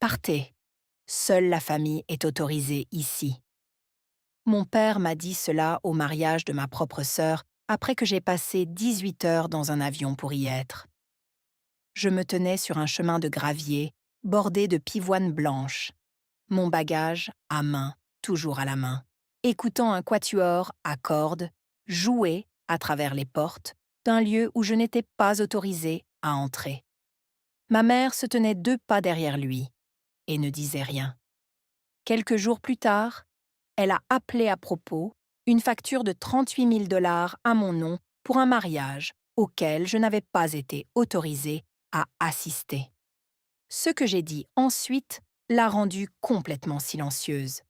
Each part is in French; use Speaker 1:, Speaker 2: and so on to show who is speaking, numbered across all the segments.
Speaker 1: Partez. Seule la famille est autorisée ici. Mon père m'a dit cela au mariage de ma propre sœur après que j'ai passé 18 heures dans un avion pour y être. Je me tenais sur un chemin de gravier, bordé de pivoines blanches, mon bagage à main, toujours à la main, écoutant un quatuor à cordes jouer à travers les portes d'un lieu où je n'étais pas autorisée à entrer. Ma mère se tenait 2 pas derrière lui et ne disait rien. Quelques jours plus tard, elle a appelé à propos une facture de 38 000 $ à mon nom pour un mariage auquel je n'avais pas été autorisée à assister. Ce que j'ai dit ensuite l'a rendue complètement silencieuse.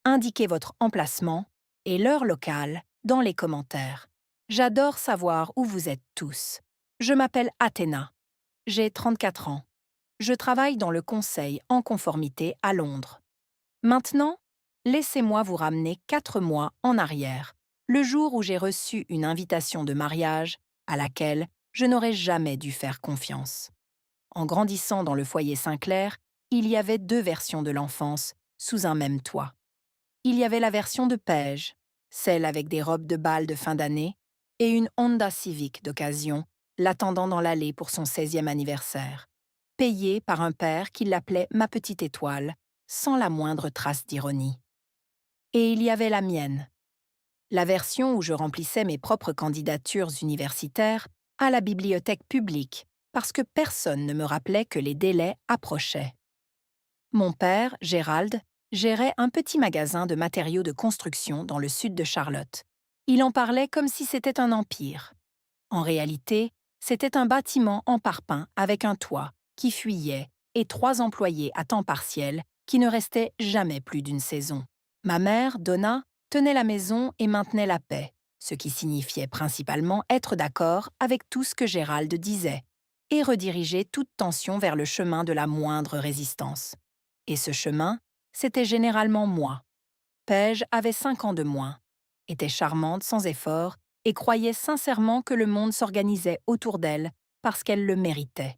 Speaker 1: Indiquez votre emplacement et l'heure locale dans les commentaires. J'adore savoir où vous êtes tous. Je m'appelle Athéna. J'ai 34 ans. Je travaille dans le conseil en conformité à Londres. Maintenant, laissez-moi vous ramener 4 mois en arrière, le jour où j'ai reçu une invitation de mariage à laquelle je n'aurais jamais dû faire confiance. En grandissant dans le foyer Sinclair, il y avait 2 versions de l'enfance sous un même toit. Il y avait la version de Paige, celle avec des robes de bal de fin d'année, et une Honda Civic d'occasion, l'attendant dans l'allée pour son 16e anniversaire, payée par un père qui l'appelait « ma petite étoile », sans la moindre trace d'ironie. Et il y avait la mienne, la version où je remplissais mes propres candidatures universitaires à la bibliothèque publique, parce que personne ne me rappelait que les délais approchaient. Mon père, Gérald, gérait un petit magasin de matériaux de construction dans le sud de Charlotte. Il en parlait comme si c'était un empire. En réalité, c'était un bâtiment en parpaing avec un toit qui fuyait et 3 employés à temps partiel qui ne restaient jamais plus d'une saison. Ma mère, Donna, tenait la maison et maintenait la paix, ce qui signifiait principalement être d'accord avec tout ce que Gérald disait et rediriger toute tension vers le chemin de la moindre résistance. Et ce chemin, c'était généralement moi. Paige avait 5 ans de moins, était charmante sans effort et croyait sincèrement que le monde s'organisait autour d'elle parce qu'elle le méritait.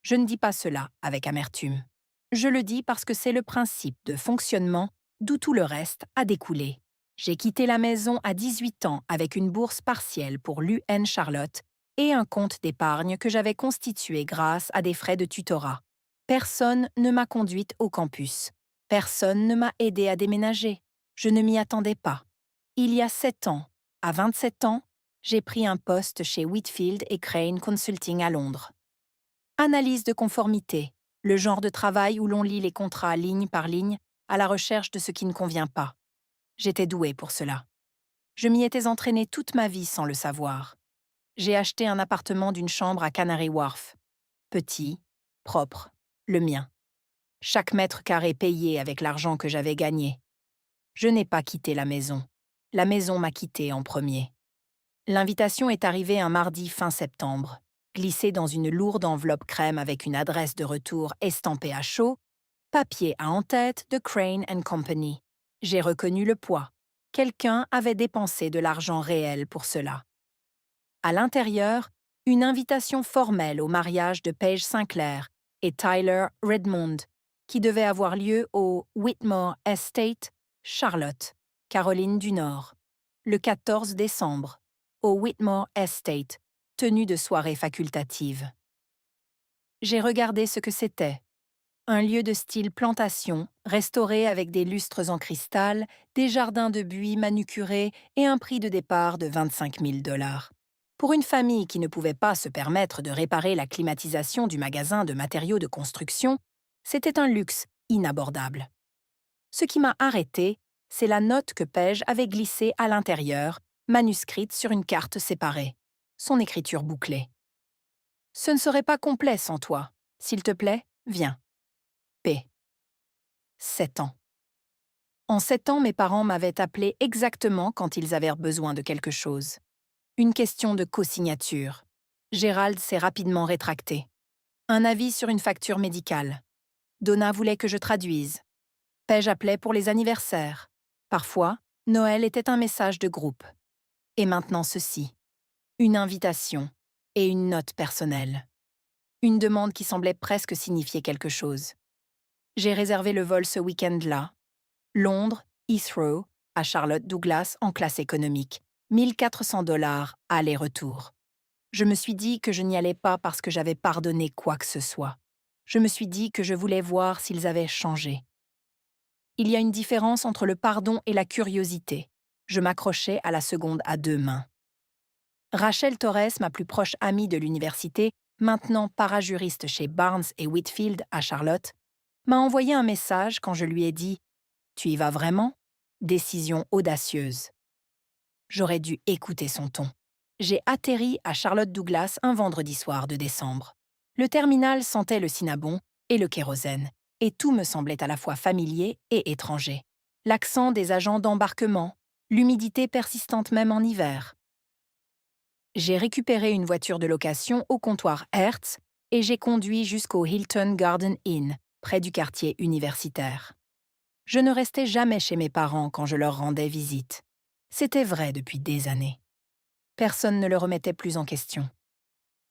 Speaker 1: Je ne dis pas cela avec amertume. Je le dis parce que c'est le principe de fonctionnement d'où tout le reste a découlé. J'ai quitté la maison à 18 ans avec une bourse partielle pour l'UN Charlotte et un compte d'épargne que j'avais constitué grâce à des frais de tutorat. Personne ne m'a conduite au campus. Personne ne m'a aidé à déménager. Je ne m'y attendais pas. Il y a 7 ans, à 27 ans, j'ai pris un poste chez Whitfield et Crane Consulting à Londres. Analyse de conformité, le genre de travail où l'on lit les contrats ligne par ligne à la recherche de ce qui ne convient pas. J'étais douée pour cela. Je m'y étais entraînée toute ma vie sans le savoir. J'ai acheté un appartement d'une chambre à Canary Wharf. Petit, propre, le mien. Chaque mètre carré payé avec l'argent que j'avais gagné. Je n'ai pas quitté la maison. La maison m'a quitté en premier. L'invitation est arrivée un mardi fin septembre, glissée dans une lourde enveloppe crème avec une adresse de retour estampée à chaud, papier à en-tête de Crane and Company. J'ai reconnu le poids. Quelqu'un avait dépensé de l'argent réel pour cela. À l'intérieur, une invitation formelle au mariage de Paige Sinclair et Tyler Redmond, qui devait avoir lieu au Whitmore Estate, Charlotte, Caroline du Nord, le 14 décembre, au Whitmore Estate, tenue de soirée facultative. J'ai regardé ce que c'était. Un lieu de style plantation, restauré avec des lustres en cristal, des jardins de buis manucurés et un prix de départ de 25 000 $. Pour une famille qui ne pouvait pas se permettre de réparer la climatisation du magasin de matériaux de construction, c'était un luxe inabordable. Ce qui m'a arrêtée, c'est la note que Paige avait glissée à l'intérieur, manuscrite sur une carte séparée. Son écriture bouclée. « Ce ne serait pas complet sans toi. S'il te plaît, viens. P. 7 ans. En 7 ans, mes parents m'avaient appelé exactement quand ils avaient besoin de quelque chose. Une question de co-signature. Gérald s'est rapidement rétracté. Un avis sur une facture médicale. Donna voulait que je traduise. Paige appelait pour les anniversaires. Parfois, Noël était un message de groupe. Et maintenant ceci. Une invitation et une note personnelle. Une demande qui semblait presque signifier quelque chose. J'ai réservé le vol ce week-end-là. Londres, Heathrow, à Charlotte Douglas en classe économique. 1 400 $ aller-retour. Je me suis dit que je n'y allais pas parce que j'avais pardonné quoi que ce soit. Je me suis dit que je voulais voir s'ils avaient changé. Il y a une différence entre le pardon et la curiosité. Je m'accrochais à la seconde à 2 mains. Rachel Torres, ma plus proche amie de l'université, maintenant parajuriste chez Barnes et Whitfield à Charlotte, m'a envoyé un message quand je lui ai dit « Tu y vas vraiment ?» Décision audacieuse. J'aurais dû écouter son ton. J'ai atterri à Charlotte Douglas un vendredi soir de décembre. Le terminal sentait le cinnamon et le kérosène, et tout me semblait à la fois familier et étranger. L'accent des agents d'embarquement, l'humidité persistante même en hiver. J'ai récupéré une voiture de location au comptoir Hertz et j'ai conduit jusqu'au Hilton Garden Inn, près du quartier universitaire. Je ne restais jamais chez mes parents quand je leur rendais visite. C'était vrai depuis des années. Personne ne le remettait plus en question.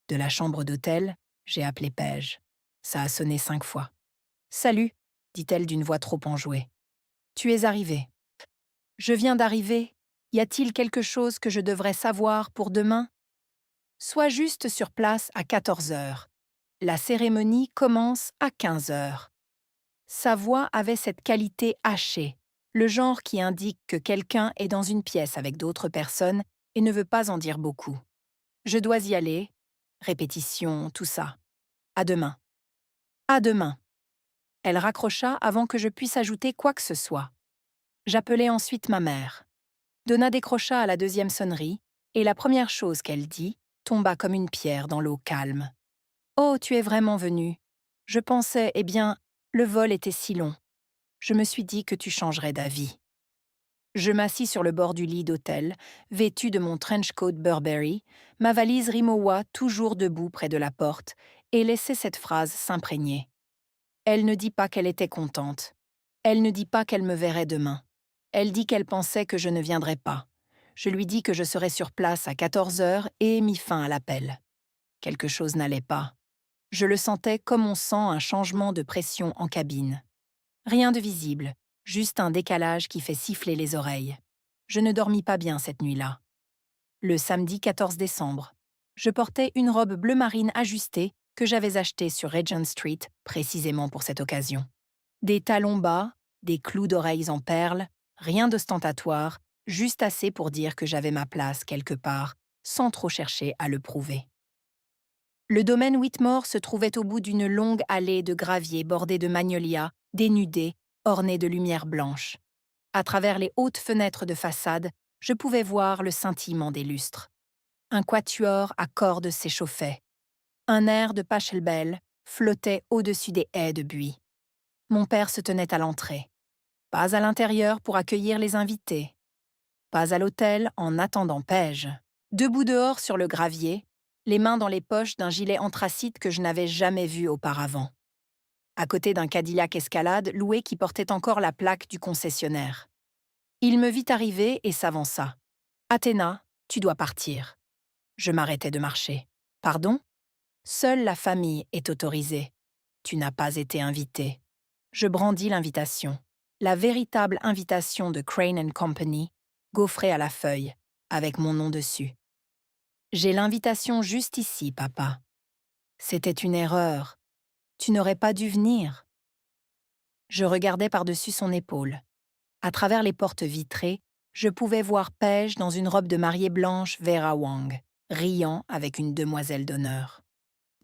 Speaker 1: De la chambre d'hôtel, j'ai appelé Paige. Ça a sonné 5 fois. « Salut », dit-elle d'une voix trop enjouée. « Tu es arrivé. »« Je viens d'arriver. Y a-t-il quelque chose que je devrais savoir pour demain ?»« Sois juste sur place à 14 heures. La cérémonie commence à 15 heures. » Sa voix avait cette qualité hachée, le genre qui indique que quelqu'un est dans une pièce avec d'autres personnes et ne veut pas en dire beaucoup. Je dois y aller. Répétition, tout ça. À demain. À demain. Elle raccrocha avant que je puisse ajouter quoi que ce soit. J'appelai ensuite ma mère. Donna décrocha à la 2e sonnerie et la première chose qu'elle dit tomba comme une pierre dans l'eau calme. « Oh, tu es vraiment venue. Je pensais, eh bien, le vol était si long. Je me suis dit que tu changerais d'avis. » Je m'assis sur le bord du lit d'hôtel, vêtue de mon trench coat Burberry, ma valise Rimowa toujours debout près de la porte, et laissai cette phrase s'imprégner. Elle ne dit pas qu'elle était contente. Elle ne dit pas qu'elle me verrait demain. Elle dit qu'elle pensait que je ne viendrais pas. Je lui dis que je serais sur place à 14 heures et ai mis fin à l'appel. Quelque chose n'allait pas. Je le sentais comme on sent un changement de pression en cabine. Rien de visible, juste un décalage qui fait siffler les oreilles. Je ne dormis pas bien cette nuit-là. Le samedi 14 décembre, je portais une robe bleu marine ajustée que j'avais achetée sur Regent Street précisément pour cette occasion. Des talons bas, des clous d'oreilles en perles, rien d'ostentatoire, juste assez pour dire que j'avais ma place quelque part, sans trop chercher à le prouver. Le domaine Whitmore se trouvait au bout d'une longue allée de graviers bordée de magnolias, dénudés, ornés de lumière blanche. À travers les hautes fenêtres de façade, je pouvais voir le scintillement des lustres. Un quatuor à cordes s'échauffait. Un air de Pachelbel flottait au-dessus des haies de buis. Mon père se tenait à l'entrée. Pas à l'intérieur pour accueillir les invités. Pas à l'hôtel en attendant Paige. Debout dehors sur le gravier, les mains dans les poches d'un gilet anthracite que je n'avais jamais vu auparavant. À côté d'un Cadillac Escalade loué qui portait encore la plaque du concessionnaire. Il me vit arriver et s'avança. « Athéna, tu dois partir. » Je m'arrêtai de marcher. « Pardon ? Seule la famille est autorisée. Tu n'as pas été invitée. » Je brandis l'invitation. La véritable invitation de Crane & Company, gaufrée à la feuille, avec mon nom dessus. « J'ai l'invitation juste ici, papa. » C'était une erreur. Tu n'aurais pas dû venir. Je regardais par-dessus son épaule. À travers les portes vitrées, je pouvais voir Paige dans une robe de mariée blanche Vera Wang, riant avec une demoiselle d'honneur.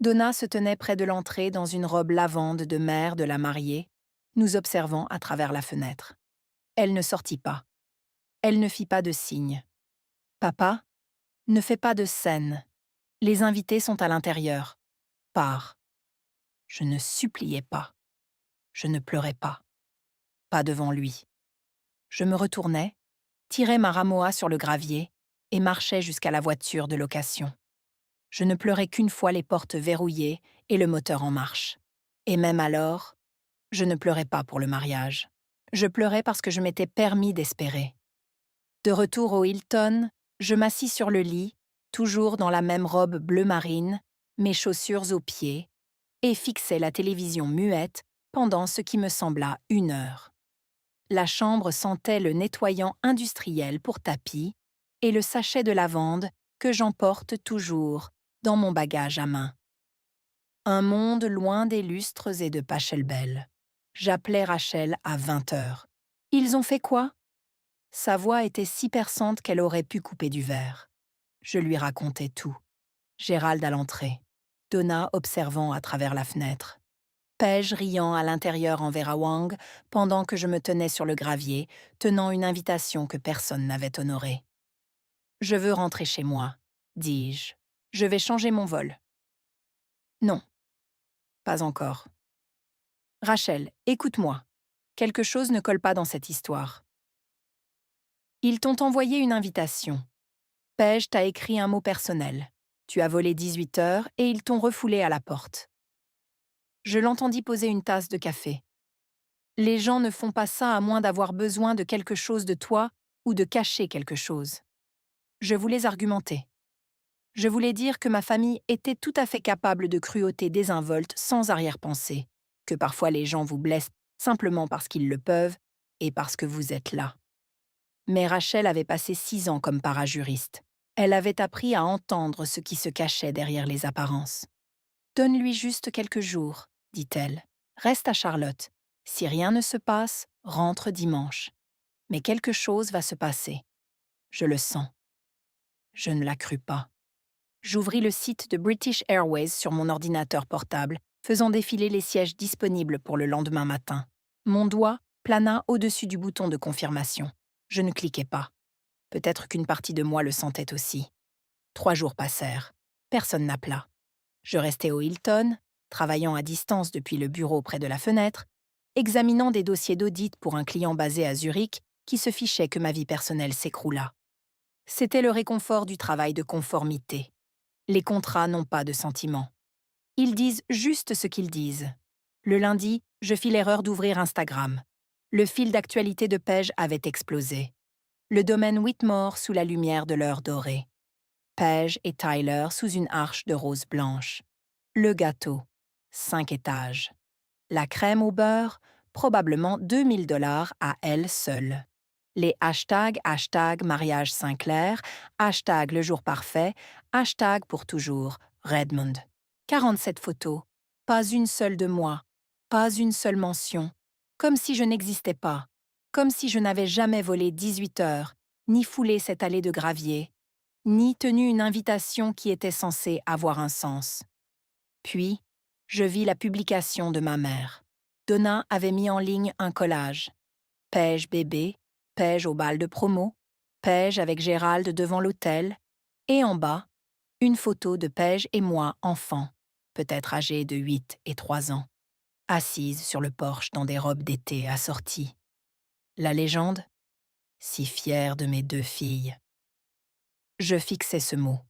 Speaker 1: Donna se tenait près de l'entrée dans une robe lavande de mère de la mariée, nous observant à travers la fenêtre. Elle ne sortit pas. Elle ne fit pas de signe. « Papa, ne fais pas de scène. Les invités sont à l'intérieur. Pars. » Je ne suppliais pas. Je ne pleurais pas. Pas devant lui. Je me retournais, tirais ma ramoa sur le gravier et marchais jusqu'à la voiture de location. Je ne pleurais qu'une fois les portes verrouillées et le moteur en marche. Et même alors, je ne pleurais pas pour le mariage. Je pleurais parce que je m'étais permis d'espérer. De retour au Hilton, je m'assis sur le lit, toujours dans la même robe bleu marine, mes chaussures aux pieds, et fixais la télévision muette pendant ce qui me sembla 1 heure. La chambre sentait le nettoyant industriel pour tapis et le sachet de lavande que j'emporte toujours dans mon bagage à main. Un monde loin des lustres et de Pachelbel. J'appelais Rachel à 20 heures. Ils ont fait quoi? Sa voix était si perçante qu'elle aurait pu couper du verre. Je lui racontais tout. Gérald à l'entrée, Donna observant à travers la fenêtre, Paige riant à l'intérieur en verre à Wang pendant que je me tenais sur le gravier, tenant une invitation que personne n'avait honorée. « Je veux rentrer chez moi, dis-je. Je vais changer mon vol. » Non, pas encore. Rachel, écoute-moi. Quelque chose ne colle pas dans cette histoire. Ils t'ont envoyé une invitation. Paige t'a écrit un mot personnel. Tu as volé 18 heures et ils t'ont refoulé à la porte. Je l'entendis poser une tasse de café. Les gens ne font pas ça à moins d'avoir besoin de quelque chose de toi ou de cacher quelque chose. Je voulais argumenter. Je voulais dire que ma famille était tout à fait capable de cruauté désinvolte sans arrière-pensée, que parfois les gens vous blessent simplement parce qu'ils le peuvent et parce que vous êtes là. Mais Rachel avait passé 6 ans comme parajuriste. Elle avait appris à entendre ce qui se cachait derrière les apparences. « Donne-lui juste quelques jours, dit-elle. Reste à Charlotte. Si rien ne se passe, rentre dimanche. Mais quelque chose va se passer. Je le sens. » Je ne la crus pas. J'ouvris le site de British Airways sur mon ordinateur portable, faisant défiler les sièges disponibles pour le lendemain matin. Mon doigt plana au-dessus du bouton de confirmation. Je ne cliquais pas. Peut-être qu'une partie de moi le sentait aussi. 3 jours passèrent. Personne n'appela. Je restais au Hilton, travaillant à distance depuis le bureau près de la fenêtre, examinant des dossiers d'audit pour un client basé à Zurich qui se fichait que ma vie personnelle s'écroula. C'était le réconfort du travail de conformité. Les contrats n'ont pas de sentiments. Ils disent juste ce qu'ils disent. Le lundi, je fis l'erreur d'ouvrir Instagram. Le fil d'actualité de Paige avait explosé. Le domaine Whitmore sous la lumière de l'heure dorée. Paige et Tyler sous une arche de rose blanche. Le gâteau, 5 étages. La crème au beurre, probablement 2000 $ à elle seule. Les hashtag mariage Sinclair, hashtag le jour parfait, hashtag pour toujours, Redmond. 47 photos, pas une seule de moi, pas une seule mention, comme si je n'existais pas, comme si je n'avais jamais volé 18 heures, ni foulé cette allée de gravier, ni tenu une invitation qui était censée avoir un sens. Puis, je vis la publication de ma mère. Donna avait mis en ligne un collage. Paige bébé, Paige au bal de promo, Paige avec Gérald devant l'hôtel, et en bas, une photo de Paige et moi enfants, peut-être âgés de 8 et 3 ans, assises sur le porche dans des robes d'été assorties. La légende? Si fière de mes 2 filles. Je fixais ce mot,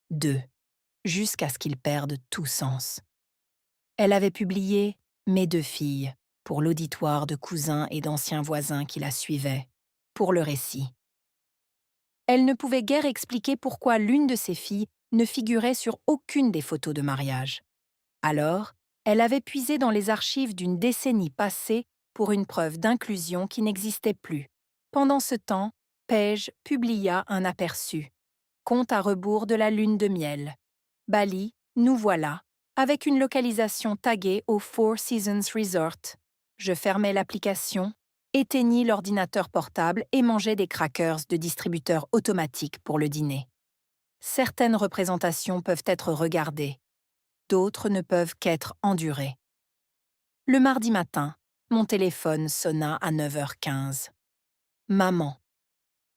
Speaker 1: 2, jusqu'à ce qu'il perde tout sens. Elle avait publié « Mes 2 filles » pour l'auditoire de cousins et d'anciens voisins qui la suivaient, pour le récit. Elle ne pouvait guère expliquer pourquoi l'une de ses filles ne figurait sur aucune des photos de mariage. Alors, elle avait puisé dans les archives d'une décennie passée pour une preuve d'inclusion qui n'existait plus. Pendant ce temps, Paige publia un aperçu. Compte à rebours de la lune de miel. Bali, nous voilà, avec une localisation taguée au Four Seasons Resort. Je fermai l'application, éteignis l'ordinateur portable et mangeai des crackers de distributeur automatique pour le dîner. Certaines représentations peuvent être regardées, d'autres ne peuvent qu'être endurées. Le mardi matin, mon téléphone sonna à 9h15. Maman.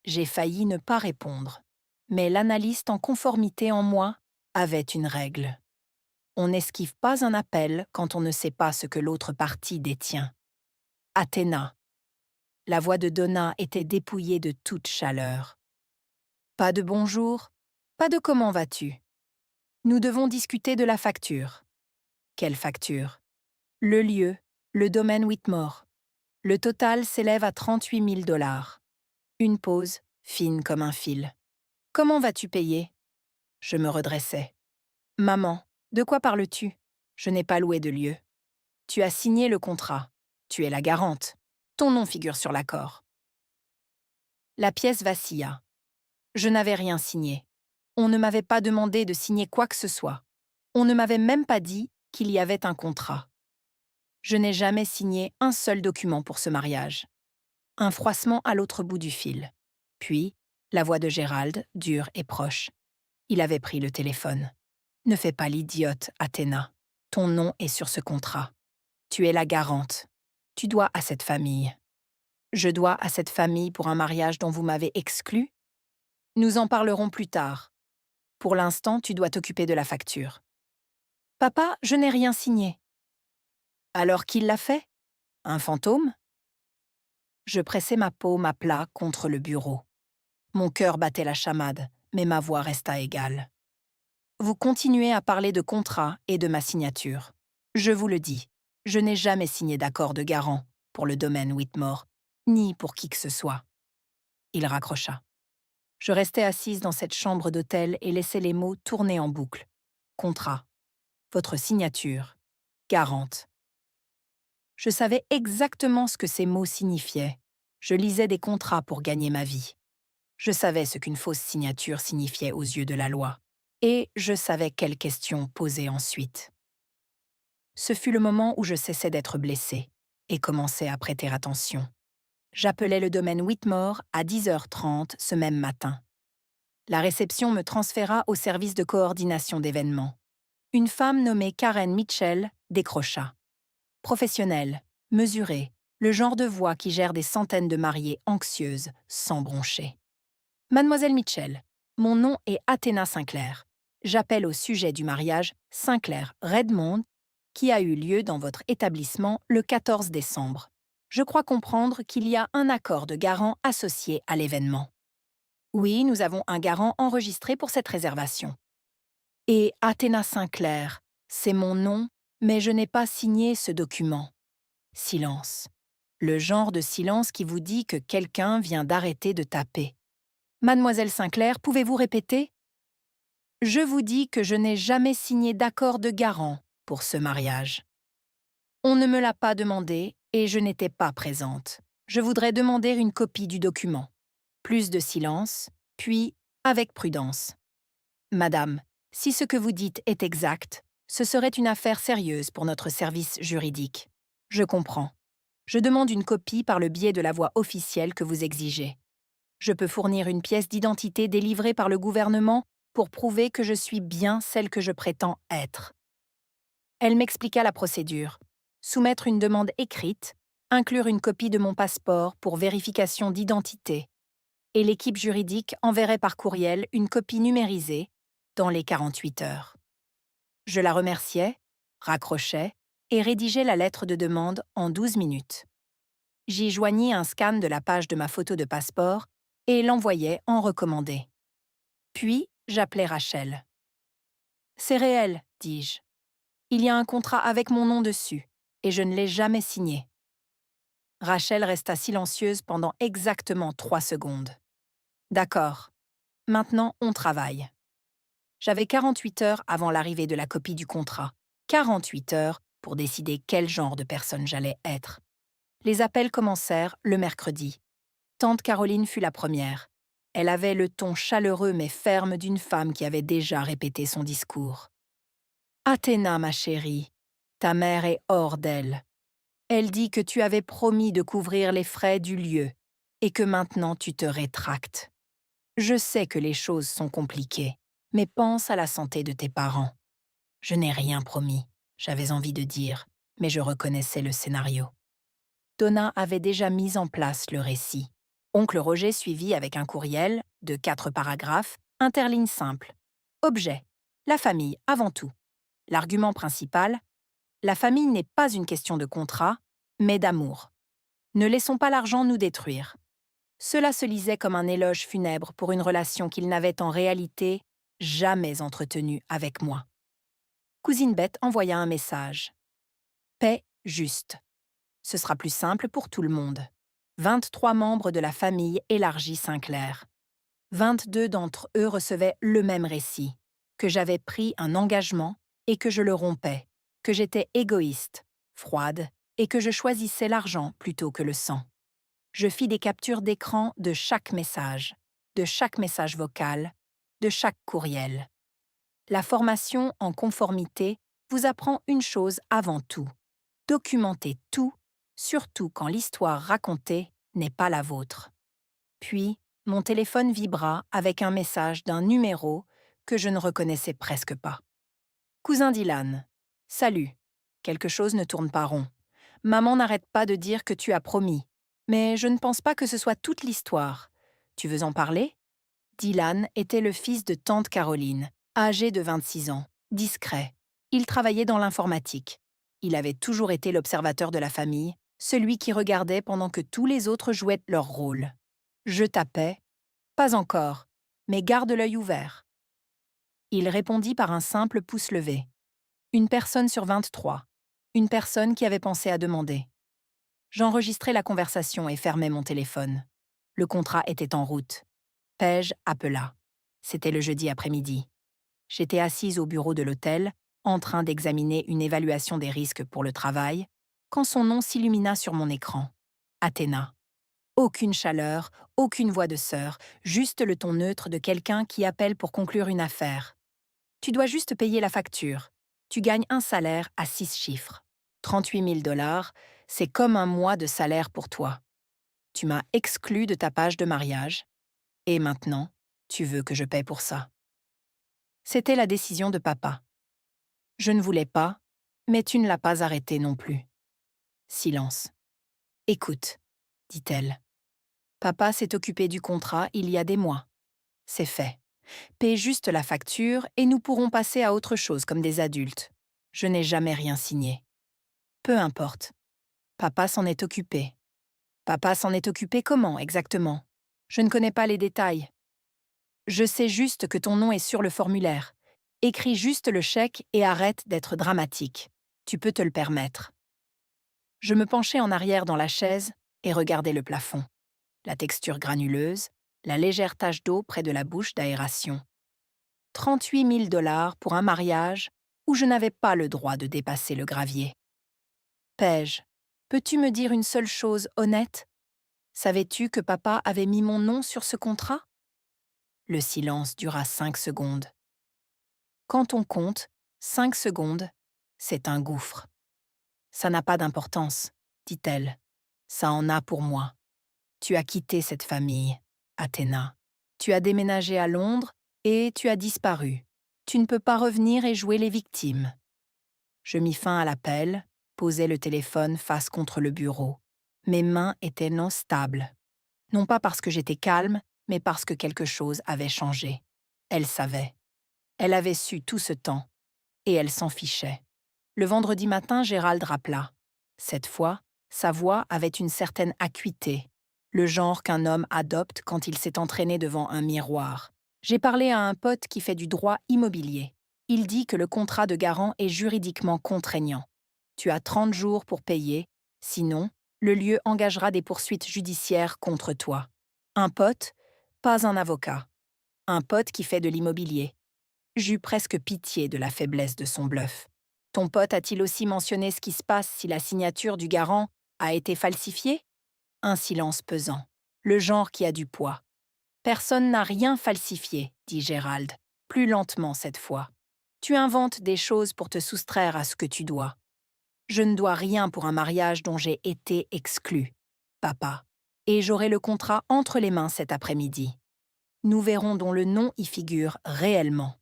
Speaker 1: J'ai failli ne pas répondre, mais l'analyste en conformité en moi avait une règle. On n'esquive pas un appel quand on ne sait pas ce que l'autre partie détient. Athéna. La voix de Donna était dépouillée de toute chaleur. Pas de bonjour, pas de comment vas-tu. Nous devons discuter de la facture. Quelle facture? Le lieu, le domaine Whitmore. Le total s'élève à 38 000 $. Une pause, fine comme un fil. Comment vas-tu payer? Je me redressai. Maman, de quoi parles-tu? Je n'ai pas loué de lieu. Tu as signé le contrat. Tu es la garante. Ton nom figure sur l'accord. La pièce vacilla. Je n'avais rien signé. On ne m'avait pas demandé de signer quoi que ce soit. On ne m'avait même pas dit qu'il y avait un contrat. Je n'ai jamais signé un seul document pour ce mariage. Un froissement à l'autre bout du fil. Puis, la voix de Gérald, dure et proche. Il avait pris le téléphone. « Ne fais pas l'idiote, Athéna. Ton nom est sur ce contrat. Tu es la garante. Tu dois à cette famille. » « Je dois à cette famille pour un mariage dont vous m'avez exclu ? Nous en parlerons plus tard. Pour l'instant, tu dois t'occuper de la facture. »« Papa, je n'ai rien signé. »« Alors qui l'a fait ? Un fantôme ?» Je pressai ma paume à plat contre le bureau. Mon cœur battait la chamade, mais ma voix resta égale. « Vous continuez à parler de contrat et de ma signature. Je vous le dis, je n'ai jamais signé d'accord de garant pour le domaine Whitmore, ni pour qui que ce soit. » Il raccrocha. Je restais assise dans cette chambre d'hôtel et laissais les mots tourner en boucle. Contrat. Votre signature. Garante. Je savais exactement ce que ces mots signifiaient. Je lisais des contrats pour gagner ma vie. Je savais ce qu'une fausse signature signifiait aux yeux de la loi. Et je savais quelles questions poser ensuite. Ce fut le moment où je cessai d'être blessée et commençai à prêter attention. J'appelais le domaine Whitmore à 10h30 ce même matin. La réception me transféra au service de coordination d'événements. Une femme nommée Karen Mitchell décrocha. Professionnelle, mesurée, le genre de voix qui gère des centaines de mariées anxieuses, sans broncher. « Mademoiselle Mitchell, mon nom est Athéna Sinclair. J'appelle au sujet du mariage Sinclair-Redmond qui a eu lieu dans votre établissement le 14 décembre. Je crois comprendre qu'il y a un accord de garant associé à l'événement. Oui, nous avons un garant enregistré pour cette réservation. Et Athéna Sinclair, c'est mon nom, mais je n'ai pas signé ce document. » Silence. Le genre de silence qui vous dit que quelqu'un vient d'arrêter de taper. « Mademoiselle Sinclair, pouvez-vous répéter ? » « Je vous dis que je n'ai jamais signé d'accord de garant pour ce mariage. On ne me l'a pas demandé et je n'étais pas présente. Je voudrais demander une copie du document. » Plus de silence, puis avec prudence. « Madame, si ce que vous dites est exact, ce serait une affaire sérieuse pour notre service juridique. Je comprends. Je demande une copie par le biais de la voie officielle que vous exigez. Je peux fournir une pièce d'identité délivrée par le gouvernement pour prouver que je suis bien celle que je prétends être. » Elle m'expliqua la procédure. Soumettre une demande écrite, inclure une copie de mon passeport pour vérification d'identité, et l'équipe juridique enverrait par courriel une copie numérisée dans les 48 heures. Je la remerciais, raccrochais et rédigeais la lettre de demande en 12 minutes. J'y joignis un scan de la page de ma photo de passeport et l'envoyais en recommandé. Puis, j'appelai Rachel. « C'est réel, dis-je. Il y a un contrat avec mon nom dessus, et je ne l'ai jamais signé. » Rachel resta silencieuse pendant exactement 3 secondes. « D'accord. Maintenant, on travaille. » J'avais 48 heures avant l'arrivée de la copie du contrat. 48 heures pour décider quel genre de personne j'allais être. Les appels commencèrent le mercredi. Tante Caroline fut la première. Elle avait le ton chaleureux mais ferme d'une femme qui avait déjà répété son discours. « Athéna, ma chérie, ta mère est hors d'elle. Elle dit que tu avais promis de couvrir les frais du lieu et que maintenant tu te rétractes. Je sais que les choses sont compliquées, mais pense à la santé de tes parents. » Je n'ai rien promis, j'avais envie de dire, mais je reconnaissais le scénario. Donna avait déjà mis en place le récit. Oncle Roger suivit avec un courriel, de 4 paragraphes, interligne simple. Objet, la famille avant tout. L'argument principal, la famille n'est pas une question de contrat, mais d'amour. Ne laissons pas l'argent nous détruire. Cela se lisait comme un éloge funèbre pour une relation qu'il n'avait en réalité jamais entretenue avec moi. Cousine Bette envoya un message. Paix juste. Ce sera plus simple pour tout le monde. 23 membres de la famille élargie Sinclair. 22 d'entre eux recevaient le même récit, que j'avais pris un engagement et que je le rompais, que j'étais égoïste, froide, et que je choisissais l'argent plutôt que le sang. Je fis des captures d'écran de chaque message vocal, de chaque courriel. La formation en conformité vous apprend une chose avant tout. Documentez tout, surtout quand l'histoire racontée n'est pas la vôtre. Puis, mon téléphone vibra avec un message d'un numéro que je ne reconnaissais presque pas. Cousin Dylan, salut. Quelque chose ne tourne pas rond. Maman n'arrête pas de dire que tu as promis. Mais je ne pense pas que ce soit toute l'histoire. Tu veux en parler? Dylan était le fils de tante Caroline, âgé de 26 ans, discret. Il travaillait dans l'informatique. Il avait toujours été l'observateur de la famille, celui qui regardait pendant que tous les autres jouaient leur rôle. Je tapais. Pas encore, mais garde l'œil ouvert. Il répondit par un simple pouce levé. Une personne sur 23. Une personne qui avait pensé à demander. J'enregistrais la conversation et fermais mon téléphone. Le contrat était en route. Paige appela. C'était le jeudi après-midi. J'étais assise au bureau de l'hôtel, en train d'examiner une évaluation des risques pour le travail, quand son nom s'illumina sur mon écran. Athéna. Aucune chaleur, aucune voix de sœur, juste le ton neutre de quelqu'un qui appelle pour conclure une affaire. Tu dois juste payer la facture. Tu gagnes un salaire à 6 chiffres. 38 000 $, c'est comme un mois de salaire pour toi. Tu m'as exclu de ta page de mariage. Et maintenant, tu veux que je paie pour ça. C'était la décision de papa. Je ne voulais pas, mais tu ne l'as pas arrêté non plus. Silence. Écoute, dit-elle. Papa s'est occupé du contrat il y a des mois. C'est fait. Paie juste la facture et nous pourrons passer à autre chose comme des adultes. Je n'ai jamais rien signé. Peu importe. Papa s'en est occupé. Papa s'en est occupé comment exactement? Je ne connais pas les détails. Je sais juste que ton nom est sur le formulaire. Écris juste le chèque et arrête d'être dramatique. Tu peux te le permettre. Je me penchai en arrière dans la chaise et regardai le plafond. La texture granuleuse, la légère tache d'eau près de la bouche d'aération. 38 000 $ pour un mariage où je n'avais pas le droit de dépasser le gravier. Paige, peux-tu me dire une seule chose honnête? Savais-tu que papa avait mis mon nom sur ce contrat? Le silence dura 5 secondes. Quand on compte, 5 secondes, c'est un gouffre. Ça n'a pas d'importance, dit-elle. Ça en a pour moi. Tu as quitté cette famille, Athéna. Tu as déménagé à Londres et tu as disparu. Tu ne peux pas revenir et jouer les victimes. Je mis fin à l'appel, posai le téléphone face contre le bureau. Mes mains étaient non stables. Non pas parce que j'étais calme, mais parce que quelque chose avait changé. Elle savait. Elle avait su tout ce temps. Et elle s'en fichait. Le vendredi matin, Gérald rappela. Cette fois, sa voix avait une certaine acuité, le genre qu'un homme adopte quand il s'est entraîné devant un miroir. J'ai parlé à un pote qui fait du droit immobilier. Il dit que le contrat de garant est juridiquement contraignant. Tu as 30 jours pour payer, sinon, le lieu engagera des poursuites judiciaires contre toi. Un pote, pas un avocat. Un pote qui fait de l'immobilier. J'eus presque pitié de la faiblesse de son bluff. Ton pote a-t-il aussi mentionné ce qui se passe si la signature du garant a été falsifiée? Un silence pesant. Le genre qui a du poids. Personne n'a rien falsifié, dit Gérald, plus lentement cette fois. Tu inventes des choses pour te soustraire à ce que tu dois. Je ne dois rien pour un mariage dont j'ai été exclu, papa, et j'aurai le contrat entre les mains cet après-midi. Nous verrons dont le nom y figure réellement.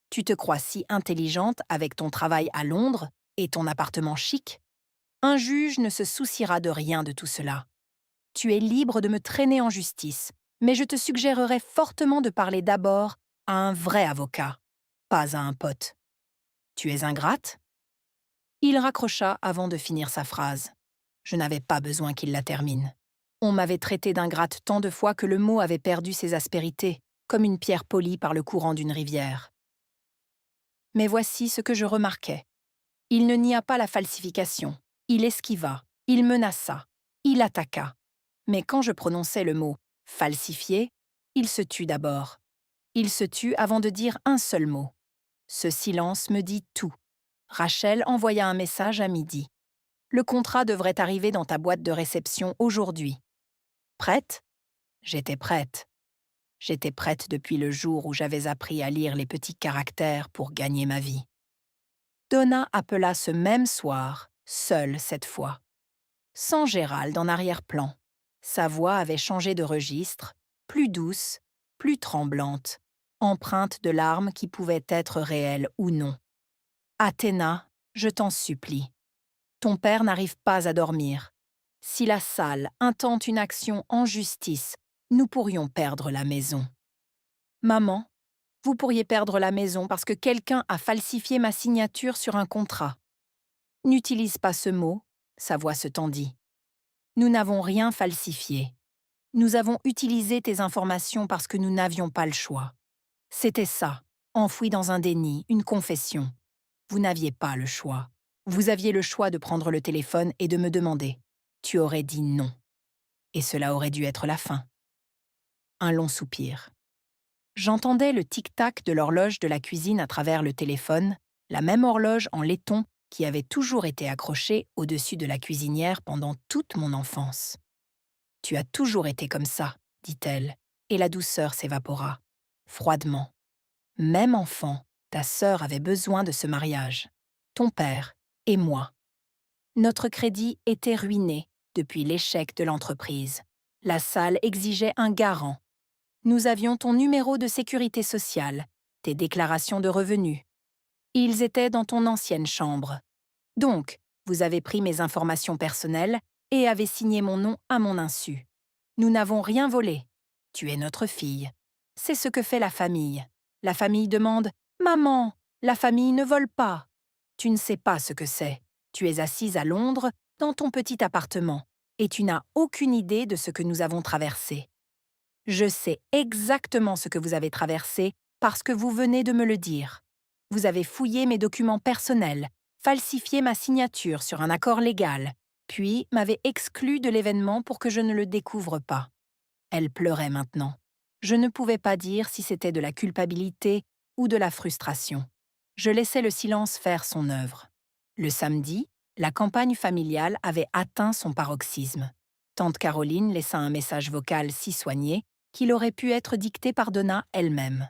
Speaker 1: Tu te crois si intelligente avec ton travail à Londres et ton appartement chic? Un juge ne se souciera de rien de tout cela. Tu es libre de me traîner en justice, mais je te suggérerais fortement de parler d'abord à un vrai avocat, pas à un pote. Tu es ingrate? Il raccrocha avant de finir sa phrase. Je n'avais pas besoin qu'il la termine. On m'avait traité d'ingrate tant de fois que le mot avait perdu ses aspérités, comme une pierre polie par le courant d'une rivière. Mais voici ce que je remarquai. Il ne nia pas la falsification. Il esquiva, il menaça, il attaqua. Mais quand je prononçai le mot « falsifié », il se tut d'abord. Il se tut avant de dire un seul mot. Ce silence me dit tout. Rachel envoya un message à midi. Le contrat devrait arriver dans ta boîte de réception aujourd'hui. Prête? J'étais prête. J'étais prête depuis le jour où j'avais appris à lire les petits caractères pour gagner ma vie. Donna appela ce même soir, seule cette fois. Sans Gérald en arrière-plan. Sa voix avait changé de registre, plus douce, plus tremblante, empreinte de larmes qui pouvaient être réelles ou non. Athéna, je t'en supplie. Ton père n'arrive pas à dormir. Si la salle intente une action en justice, nous pourrions perdre la maison. Maman, vous pourriez perdre la maison parce que quelqu'un a falsifié ma signature sur un contrat. N'utilise pas ce mot, sa voix se tendit. Nous n'avons rien falsifié. Nous avons utilisé tes informations parce que nous n'avions pas le choix. C'était ça, enfoui dans un déni, une confession. Vous n'aviez pas le choix. Vous aviez le choix de prendre le téléphone et de me demander. Tu aurais dit non. Et cela aurait dû être la fin. Un long soupir. J'entendais le tic-tac de l'horloge de la cuisine à travers le téléphone, la même horloge en laiton qui avait toujours été accrochée au-dessus de la cuisinière pendant toute mon enfance. « Tu as toujours été comme ça, dit-elle, et la douceur s'évapora. Froidement. Même enfant, ta sœur avait besoin de ce mariage. Ton père et moi. Notre crédit était ruiné depuis l'échec de l'entreprise. La salle exigeait un garant. Nous avions ton numéro de sécurité sociale, tes déclarations de revenus. Ils étaient dans ton ancienne chambre. Donc, vous avez pris mes informations personnelles et avez signé mon nom à mon insu. Nous n'avons rien volé. Tu es notre fille. C'est ce que fait la famille. La famille demande « Maman, la famille ne vole pas ». Tu ne sais pas ce que c'est. Tu es assise à Londres, dans ton petit appartement, et tu n'as aucune idée de ce que nous avons traversé. Je sais exactement ce que vous avez traversé parce que vous venez de me le dire. Vous avez fouillé mes documents personnels, falsifié ma signature sur un accord légal, puis m'avez exclu de l'événement pour que je ne le découvre pas. Elle pleurait maintenant. Je ne pouvais pas dire si c'était de la culpabilité ou de la frustration. Je laissais le silence faire son œuvre. Le samedi, la campagne familiale avait atteint son paroxysme. Tante Caroline laissa un message vocal si soigné qu'il aurait pu être dicté par Donna elle-même.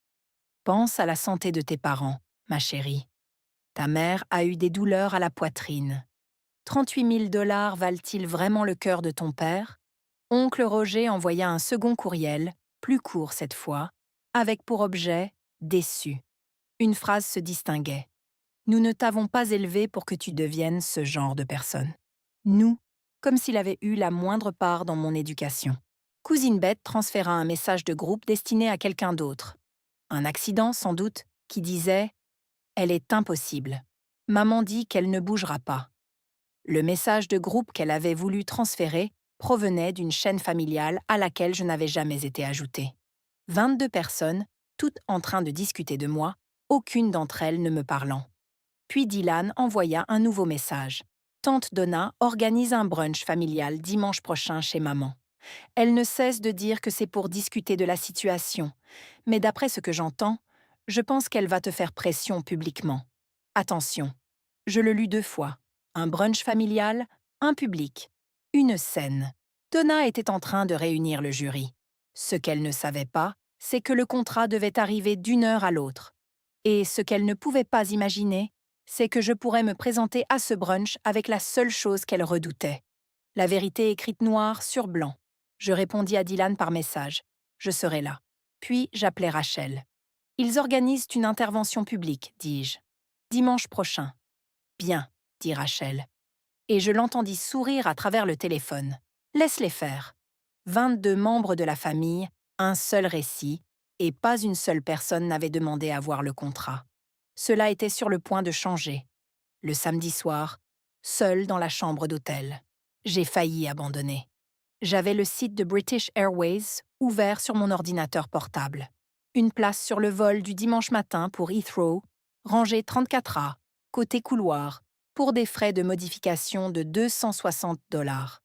Speaker 1: « Pense à la santé de tes parents, ma chérie. Ta mère a eu des douleurs à la poitrine. 38 000 $ valent-ils vraiment le cœur de ton père ?» Oncle Roger envoya un second courriel, plus court cette fois, avec pour objet « déçu ». Une phrase se distinguait. « Nous ne t'avons pas élevé pour que tu deviennes ce genre de personne. » Nous, comme s'il avait eu la moindre part dans mon éducation. Cousine Bette transféra un message de groupe destiné à quelqu'un d'autre. Un accident, sans doute, qui disait « Elle est impossible. Maman dit qu'elle ne bougera pas. » Le message de groupe qu'elle avait voulu transférer provenait d'une chaîne familiale à laquelle je n'avais jamais été ajoutée. 22 personnes, toutes en train de discuter de moi, aucune d'entre elles ne me parlant. Puis Dylan envoya un nouveau message. Tante Donna organise un brunch familial dimanche prochain chez maman. Elle ne cesse de dire que c'est pour discuter de la situation, mais d'après ce que j'entends, je pense qu'elle va te faire pression publiquement. Attention, je le lus 2 fois. Un brunch familial, un public, une scène. Donna était en train de réunir le jury. Ce qu'elle ne savait pas, c'est que le contrat devait arriver d'une heure à l'autre. Et ce qu'elle ne pouvait pas imaginer, c'est que je pourrais me présenter à ce brunch avec la seule chose qu'elle redoutait. La vérité écrite noir sur blanc. Je répondis à Dylan par message. Je serai là. Puis j'appelai Rachel. Ils organisent une intervention publique, dis-je. Dimanche prochain. Bien, dit Rachel. Et je l'entendis sourire à travers le téléphone. Laisse-les faire. 22 membres de la famille, un seul récit, et pas une seule personne n'avait demandé à voir le contrat. Cela était sur le point de changer. Le samedi soir, seule dans la chambre d'hôtel. J'ai failli abandonner. J'avais le site de British Airways ouvert sur mon ordinateur portable. Une place sur le vol du dimanche matin pour Heathrow, rangée 34A, côté couloir, pour des frais de modification de 260 $.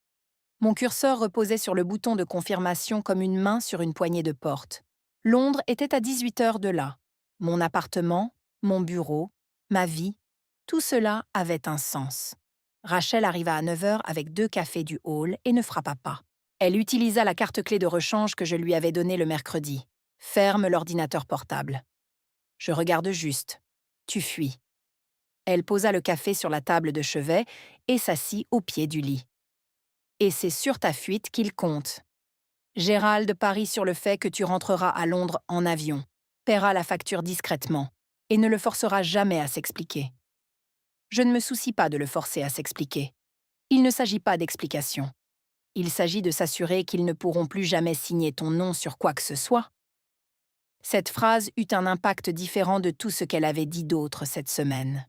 Speaker 1: Mon curseur reposait sur le bouton de confirmation comme une main sur une poignée de porte. Londres était à 18 heures de là. Mon appartement, mon bureau, ma vie, tout cela avait un sens. Rachel arriva à 9 heures avec 2 cafés du hall et ne frappa pas. Elle utilisa la carte clé de rechange que je lui avais donnée le mercredi. Ferme l'ordinateur portable. Je regarde juste. Tu fuis. Elle posa le café sur la table de chevet et s'assit au pied du lit. Et c'est sur ta fuite qu'il compte. Gérald parie sur le fait que tu rentreras à Londres en avion, paiera la facture discrètement et ne le forcera jamais à s'expliquer. Je ne me soucie pas de le forcer à s'expliquer. Il ne s'agit pas d'explication. Il s'agit de s'assurer qu'ils ne pourront plus jamais signer ton nom sur quoi que ce soit. Cette phrase eut un impact différent de tout ce qu'elle avait dit d'autre cette semaine.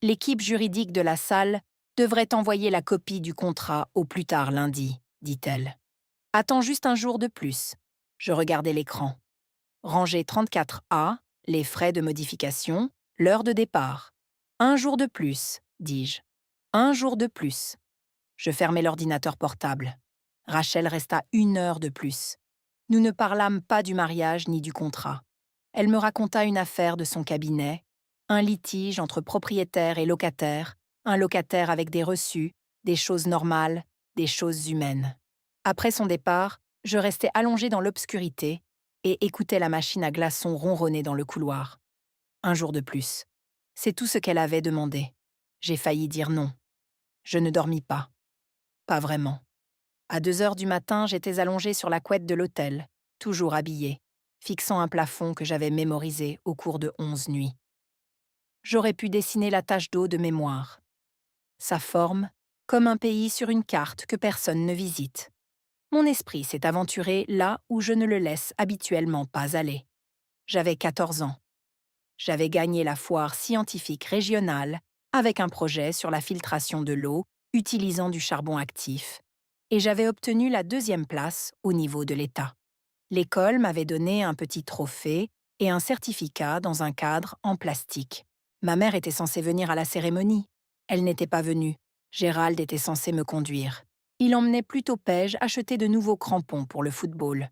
Speaker 1: L'équipe juridique de la salle devrait envoyer la copie du contrat au plus tard lundi, dit-elle. Attends juste un jour de plus. Je regardais l'écran. Rangée 34A, les frais de modification, l'heure de départ. Un jour de plus, dis-je. Un jour de plus. Je fermai l'ordinateur portable. Rachel resta 1 heure de plus. Nous ne parlâmes pas du mariage ni du contrat. Elle me raconta une affaire de son cabinet, un litige entre propriétaire et locataire, un locataire avec des reçus, des choses normales, des choses humaines. Après son départ, je restais allongée dans l'obscurité et écoutais la machine à glaçons ronronner dans le couloir. Un jour de plus. C'est tout ce qu'elle avait demandé. J'ai failli dire non. Je ne dormis pas. Pas vraiment. À 2 heures du matin, j'étais allongée sur la couette de l'hôtel, toujours habillée, fixant un plafond que j'avais mémorisé au cours de 11 nuits. J'aurais pu dessiner la tache d'eau de mémoire. Sa forme, comme un pays sur une carte que personne ne visite. Mon esprit s'est aventuré là où je ne le laisse habituellement pas aller. J'avais 14 ans. J'avais gagné la foire scientifique régionale avec un projet sur la filtration de l'eau utilisant du charbon actif, et j'avais obtenu la 2e place au niveau de l'État. L'école m'avait donné un petit trophée et un certificat dans un cadre en plastique. Ma mère était censée venir à la cérémonie. Elle n'était pas venue. Gérald était censé me conduire. Il emmenait plutôt Paige acheter de nouveaux crampons pour le football.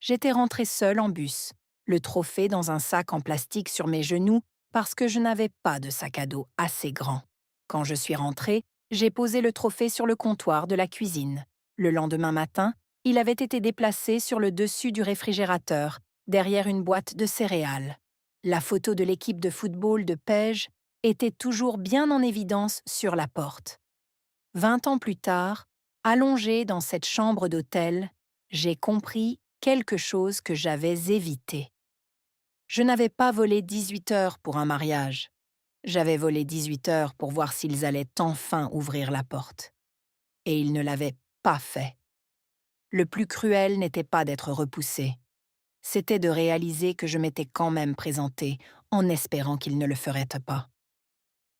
Speaker 1: J'étais rentrée seule en bus, le trophée dans un sac en plastique sur mes genoux parce que je n'avais pas de sac à dos assez grand. Quand je suis rentrée, j'ai posé le trophée sur le comptoir de la cuisine. Le lendemain matin, il avait été déplacé sur le dessus du réfrigérateur, derrière une boîte de céréales. La photo de l'équipe de football de Paige était toujours bien en évidence sur la porte. 20 ans plus tard, allongée dans cette chambre d'hôtel, j'ai compris quelque chose que j'avais évité. Je n'avais pas volé 18 heures pour un mariage. J'avais volé 18 heures pour voir s'ils allaient enfin ouvrir la porte. Et ils ne l'avaient pas fait. Le plus cruel n'était pas d'être repoussé. C'était de réaliser que je m'étais quand même présentée en espérant qu'ils ne le feraient pas.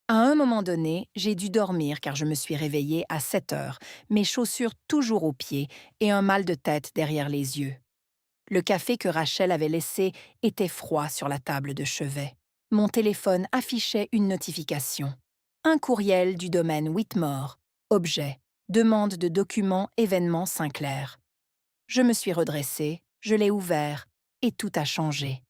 Speaker 1: À un moment donné, j'ai dû dormir car je me suis réveillée à 7 heures, mes chaussures toujours aux pieds et un mal de tête derrière les yeux. Le café que Rachel avait laissé était froid sur la table de chevet. Mon téléphone affichait une notification. Un courriel du domaine Whitmore. Objet. Demande de documents événement Sinclair. Je me suis redressée, je l'ai ouvert, et tout a changé.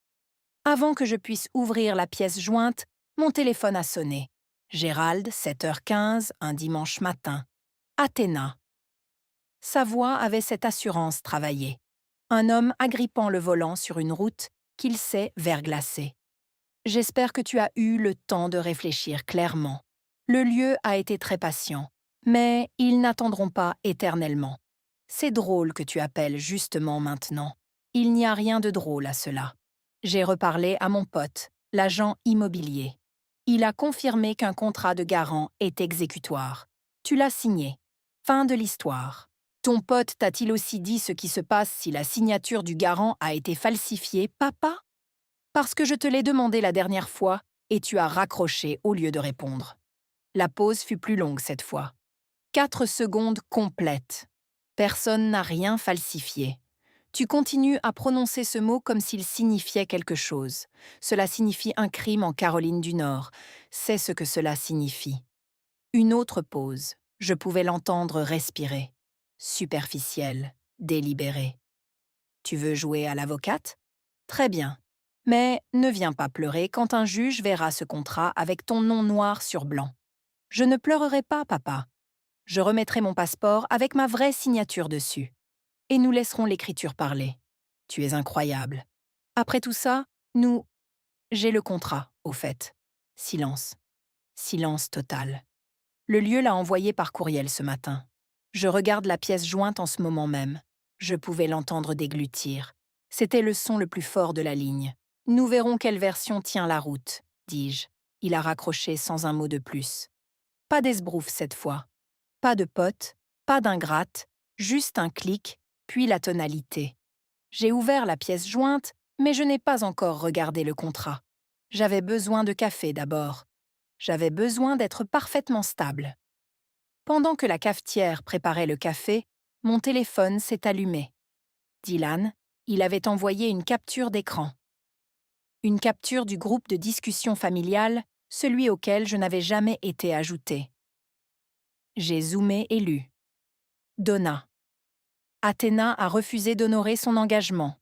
Speaker 1: Avant que je puisse ouvrir la pièce jointe, mon téléphone a sonné. Gérald, 7h15, un dimanche matin. Athéna. Sa voix avait cette assurance travaillée. Un homme agrippant le volant sur une route qu'il sait verglacée. J'espère que tu as eu le temps de réfléchir clairement. Le lieu a été très patient, mais ils n'attendront pas éternellement. C'est drôle que tu appelles justement maintenant. Il n'y a rien de drôle à cela. J'ai reparlé à mon pote, l'agent immobilier. Il a confirmé qu'un contrat de garant est exécutoire. Tu l'as signé. Fin de l'histoire. Ton pote t'a-t-il aussi dit ce qui se passe si la signature du garant a été falsifiée, papa? Parce que je te l'ai demandé la dernière fois et tu as raccroché au lieu de répondre. La pause fut plus longue cette fois. 4 secondes complètes. Personne n'a rien falsifié. Tu continues à prononcer ce mot comme s'il signifiait quelque chose. Cela signifie un crime en Caroline du Nord. C'est ce que cela signifie. Une autre pause. Je pouvais l'entendre respirer. Superficielle, délibérée. Tu veux jouer à l'avocate? Très bien. Mais ne viens pas pleurer quand un juge verra ce contrat avec ton nom noir sur blanc. Je ne pleurerai pas, papa. Je remettrai mon passeport avec ma vraie signature dessus. Et nous laisserons l'écriture parler. Tu es incroyable. Après tout ça, nous... J'ai le contrat, au fait. Silence. Silence total. Le lieu l'a envoyé par courriel ce matin. Je regarde la pièce jointe en ce moment même. Je pouvais l'entendre déglutir. C'était le son le plus fort de la ligne. Nous verrons quelle version tient la route, dis-je. Il a raccroché sans un mot de plus. Pas d'esbrouf cette fois. Pas de pote, pas d'ingrate, juste un clic, puis la tonalité. J'ai ouvert la pièce jointe, mais je n'ai pas encore regardé le contrat. J'avais besoin de café d'abord. J'avais besoin d'être parfaitement stable. Pendant que la cafetière préparait le café, mon téléphone s'est allumé. Dylan, il avait envoyé une capture d'écran. Une capture du groupe de discussion familiale, celui auquel je n'avais jamais été ajoutée. J'ai zoomé et lu. Donna. Athéna a refusé d'honorer son engagement.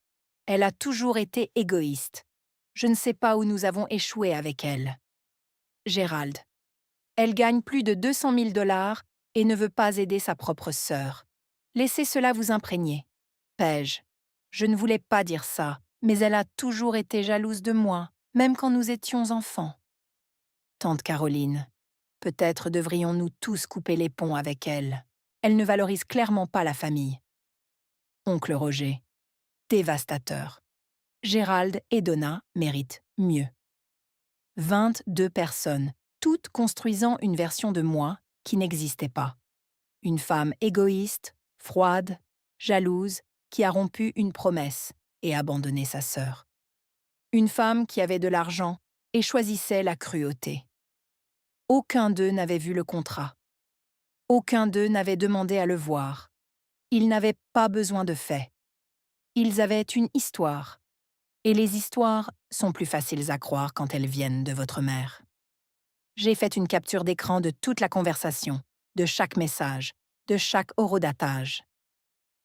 Speaker 1: Elle a toujours été égoïste. Je ne sais pas où nous avons échoué avec elle. Gérald. Elle gagne plus de 200 000 $ et ne veut pas aider sa propre sœur. Laissez cela vous imprégner. Paige. Je ne voulais pas dire ça, mais elle a toujours été jalouse de moi, même quand nous étions enfants. Tante Caroline. Peut-être devrions-nous tous couper les ponts avec elle. Elle ne valorise clairement pas la famille. Oncle Roger. Dévastateur. Gérald et Donna méritent mieux. 22 personnes, toutes construisant une version de moi qui n'existait pas. Une femme égoïste, froide, jalouse, qui a rompu une promesse et abandonné sa sœur. Une femme qui avait de l'argent et choisissait la cruauté. Aucun d'eux n'avait vu le contrat. Aucun d'eux n'avait demandé à le voir. Ils n'avaient pas besoin de faits. Ils avaient une histoire. Et les histoires sont plus faciles à croire quand elles viennent de votre mère. J'ai fait une capture d'écran de toute la conversation, de chaque message, de chaque horodatage.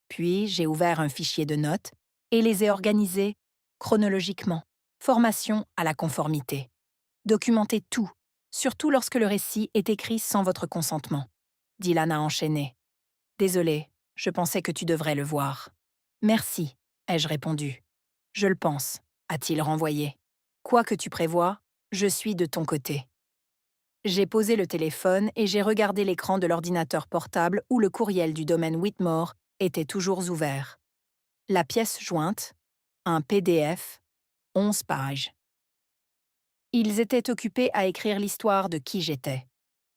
Speaker 1: Puis j'ai ouvert un fichier de notes et les ai organisées chronologiquement, formation à la conformité. Documentez tout, surtout lorsque le récit est écrit sans votre consentement. Dylan a enchaîné. Désolé, je pensais que tu devrais le voir. Merci, ai-je répondu. Je le pense, a-t-il renvoyé. Quoi que tu prévois, je suis de ton côté. J'ai posé le téléphone et j'ai regardé l'écran de l'ordinateur portable où le courriel du domaine Whitmore était toujours ouvert. La pièce jointe, un PDF, 11 pages. Ils étaient occupés à écrire l'histoire de qui j'étais.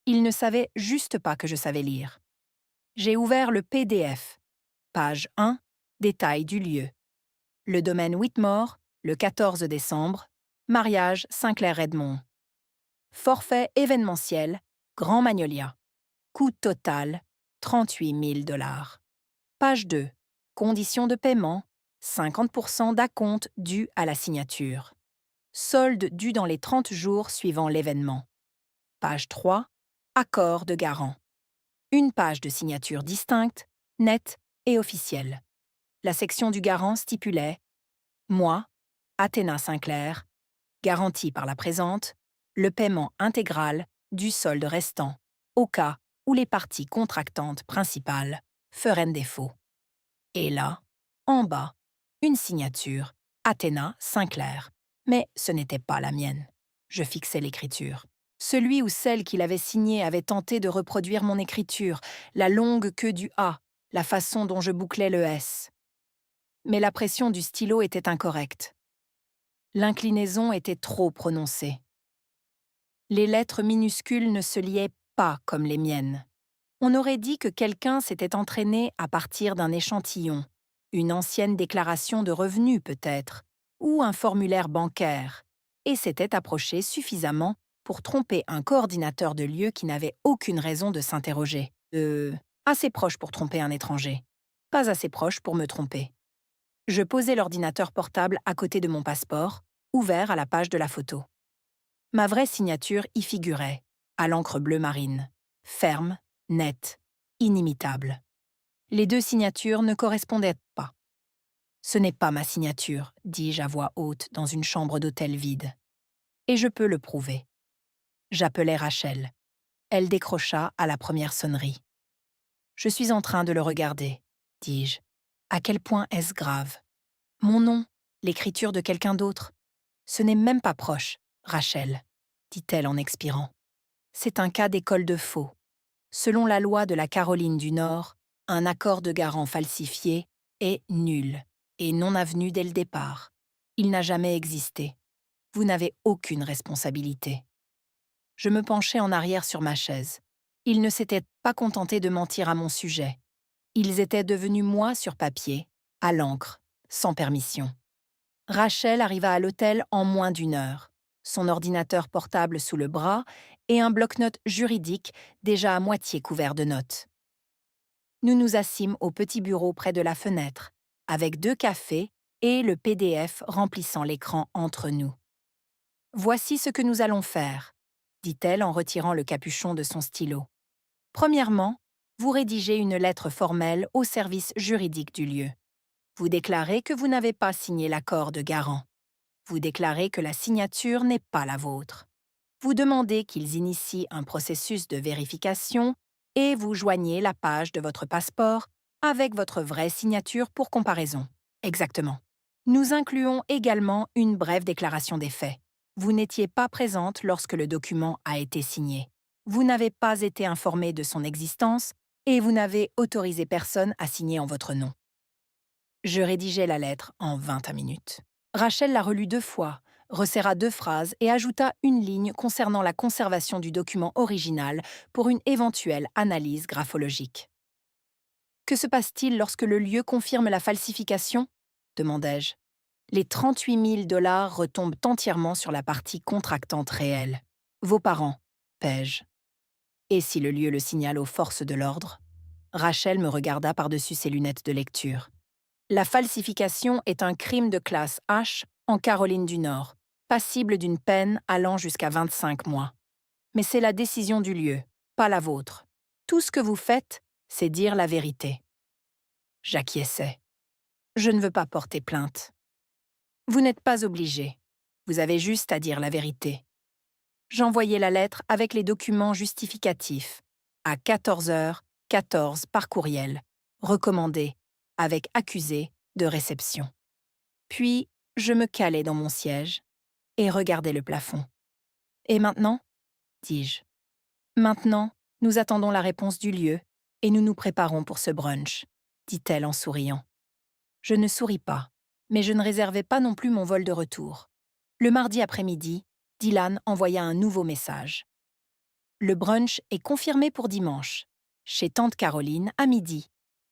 Speaker 1: Ils ne savaient juste pas que je savais lire. J'ai ouvert le PDF. Page 1, détail du lieu. Le domaine Whitmore, le 14 décembre, mariage Sinclair-Edmond. Forfait événementiel, Grand Magnolia. Coût total, 38 000 $. Page 2. Conditions de paiement, 50% d'acompte dû à la signature. Solde dû dans les 30 jours suivant l'événement. Page 3. Accord de garant. Une page de signature distincte, nette et officielle. La section du garant stipulait « Moi, Athéna Sinclair, garantie par la présente, le paiement intégral du solde restant, au cas où les parties contractantes principales feraient défaut. » Et là, en bas, une signature, Athéna Sinclair. Mais ce n'était pas la mienne. Je fixais l'écriture. Celui ou celle qui l'avait signée avait tenté de reproduire mon écriture, la longue queue du A, la façon dont je bouclais le S. Mais la pression du stylo était incorrecte. L'inclinaison était trop prononcée. Les lettres minuscules ne se liaient pas comme les miennes. On aurait dit que quelqu'un s'était entraîné à partir d'un échantillon, une ancienne déclaration de revenus peut-être, ou un formulaire bancaire, et s'était approché suffisamment pour tromper un coordinateur de lieu qui n'avait aucune raison de s'interroger. Assez proche pour tromper un étranger, pas assez proche pour me tromper. Je posai l'ordinateur portable à côté de mon passeport, ouvert à la page de la photo. Ma vraie signature y figurait, à l'encre bleu marine, ferme, nette, inimitable. Les deux signatures ne correspondaient pas. « Ce n'est pas ma signature », dis-je à voix haute dans une chambre d'hôtel vide. Et je peux le prouver. J'appelai Rachel. Elle décrocha à la première sonnerie. « Je suis en train de le regarder, dis-je. À quel point est-ce grave? Mon nom, l'écriture de quelqu'un d'autre. Ce n'est même pas proche, Rachel, dit-elle en expirant. C'est un cas d'école de faux. Selon la loi de la Caroline du Nord, un accord de garant falsifié est nul et non avenu dès le départ. Il n'a jamais existé. Vous n'avez aucune responsabilité. Je me penchai en arrière sur ma chaise. Ils ne s'étaient pas contentés de mentir à mon sujet. Ils étaient devenus moi sur papier, à l'encre, sans permission. Rachel arriva à l'hôtel en moins d'1 heure, son ordinateur portable sous le bras et un bloc-notes juridique déjà à moitié couvert de notes. Nous nous assîmes au petit bureau près de la fenêtre, avec 2 cafés et le PDF remplissant l'écran entre nous. « Voici ce que nous allons faire », dit-elle en retirant le capuchon de son stylo. « Premièrement, vous rédigez une lettre formelle au service juridique du lieu. Vous déclarez que vous n'avez pas signé l'accord de garant. Vous déclarez que la signature n'est pas la vôtre. Vous demandez qu'ils initient un processus de vérification et vous joignez la page de votre passeport avec votre vraie signature pour comparaison. Exactement. Nous incluons également une brève déclaration des faits. Vous n'étiez pas présente lorsque le document a été signé. Vous n'avez pas été informé de son existence et vous n'avez autorisé personne à signer en votre nom. Je rédigeai la lettre en 20 minutes. Rachel la relut 2 fois, resserra 2 phrases et ajouta une ligne concernant la conservation du document original pour une éventuelle analyse graphologique. « Que se passe-t-il lorsque le lieu confirme la falsification ?» demandai-je. « Les 38 000 $ retombent entièrement sur la partie contractante réelle. Vos parents, paie-je. Et si le lieu le signale aux forces de l'ordre ?» Rachel me regarda par-dessus ses lunettes de lecture. « La falsification est un crime de classe H en Caroline du Nord, passible d'une peine allant jusqu'à 25 mois. Mais c'est la décision du lieu, pas la vôtre. Tout ce que vous faites, c'est dire la vérité. » J'acquiesçai. « Je ne veux pas porter plainte. » « Vous n'êtes pas obligé. Vous avez juste à dire la vérité. » J'envoyai la lettre avec les documents justificatifs, à 14h14 par courriel, recommandé, avec accusé de réception. Puis, je me calai dans mon siège et regardai le plafond. « Et maintenant ?» dis-je. « Maintenant, nous attendons la réponse du lieu et nous nous préparons pour ce brunch, » dit-elle en souriant. Je ne souris pas, mais je ne réservais pas non plus mon vol de retour. Le mardi après-midi, Dylan envoya un nouveau message. « Le brunch est confirmé pour dimanche, chez tante Caroline à midi.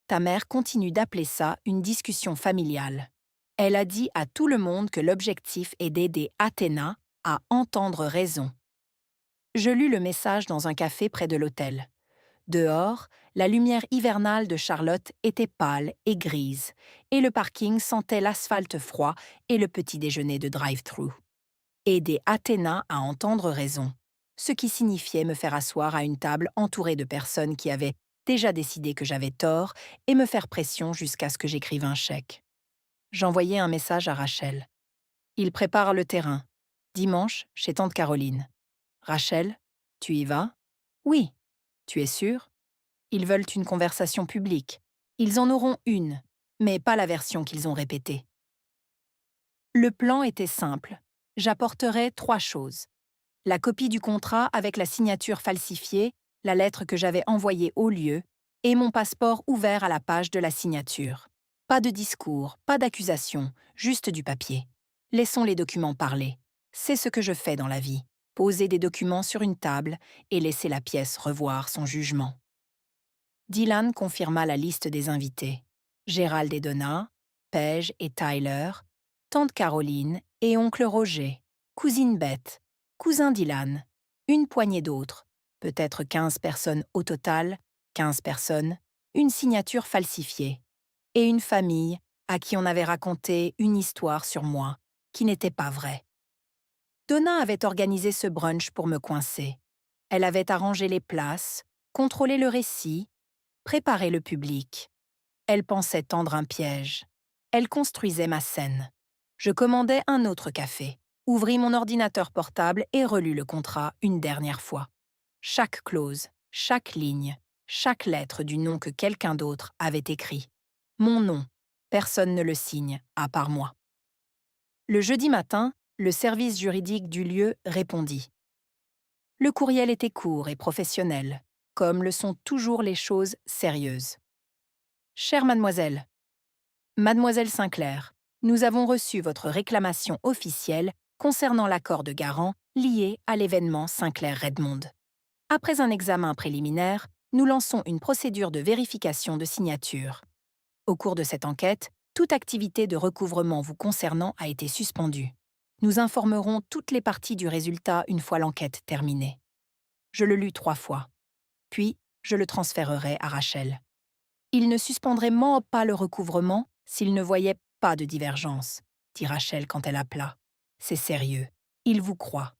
Speaker 1: Ta mère continue d'appeler ça une discussion familiale. Elle a dit à tout le monde que l'objectif est d'aider Athéna à entendre raison. » Je lus le message dans un café près de l'hôtel. Dehors, la lumière hivernale de Charlotte était pâle et grise, et le parking sentait l'asphalte froid et le petit déjeuner de drive-thru. Aider Athéna à entendre raison, ce qui signifiait me faire asseoir à une table entourée de personnes qui avaient déjà décidé que j'avais tort et me faire pression jusqu'à ce que j'écrive un chèque. J'envoyai un message à Rachel. « Il prépare le terrain. Dimanche, chez tante Caroline. Rachel, tu y vas ? » « Oui. » « Tu es sûre ? Ils veulent une conversation publique. Ils en auront une, mais pas la version qu'ils ont répétée. » Le plan était simple. J'apporterais 3 choses. La copie du contrat avec la signature falsifiée, la lettre que j'avais envoyée au lieu, et mon passeport ouvert à la page de la signature. Pas de discours, pas d'accusation, juste du papier. Laissons les documents parler. C'est ce que je fais dans la vie. Poser des documents sur une table et laisser la pièce revoir son jugement. Dylan confirma la liste des invités. Gérald et Donna, Paige et Tyler, tante Caroline et oncle Roger, cousine Beth, cousin Dylan, une poignée d'autres, peut-être 15 personnes au total, 15 personnes, une signature falsifiée, et une famille à qui on avait raconté une histoire sur moi qui n'était pas vraie. Donna avait organisé ce brunch pour me coincer. Elle avait arrangé les places, contrôlé le récit, préparé le public. Elle pensait tendre un piège. Elle construisait ma scène. Je commandai un autre café, ouvris mon ordinateur portable et relus le contrat une dernière fois. Chaque clause, chaque ligne, chaque lettre du nom que quelqu'un d'autre avait écrit. Mon nom, personne ne le signe, à part moi. Le jeudi matin, le service juridique du lieu répondit. Le courriel était court et professionnel, comme le sont toujours les choses sérieuses. Chère mademoiselle, Mademoiselle Sinclair, nous avons reçu votre réclamation officielle concernant l'accord de garant lié à l'événement Sinclair-Redmond. Après un examen préliminaire, nous lançons une procédure de vérification de signature. Au cours de cette enquête, toute activité de recouvrement vous concernant a été suspendue. Nous informerons toutes les parties du résultat une fois l'enquête terminée. Je le lus 3 fois. Puis, je le transférerai à Rachel. Il ne suspendrait pas le recouvrement s'il ne voyait pas de divergence, dit Rachel quand elle appela. C'est sérieux. Il vous croit.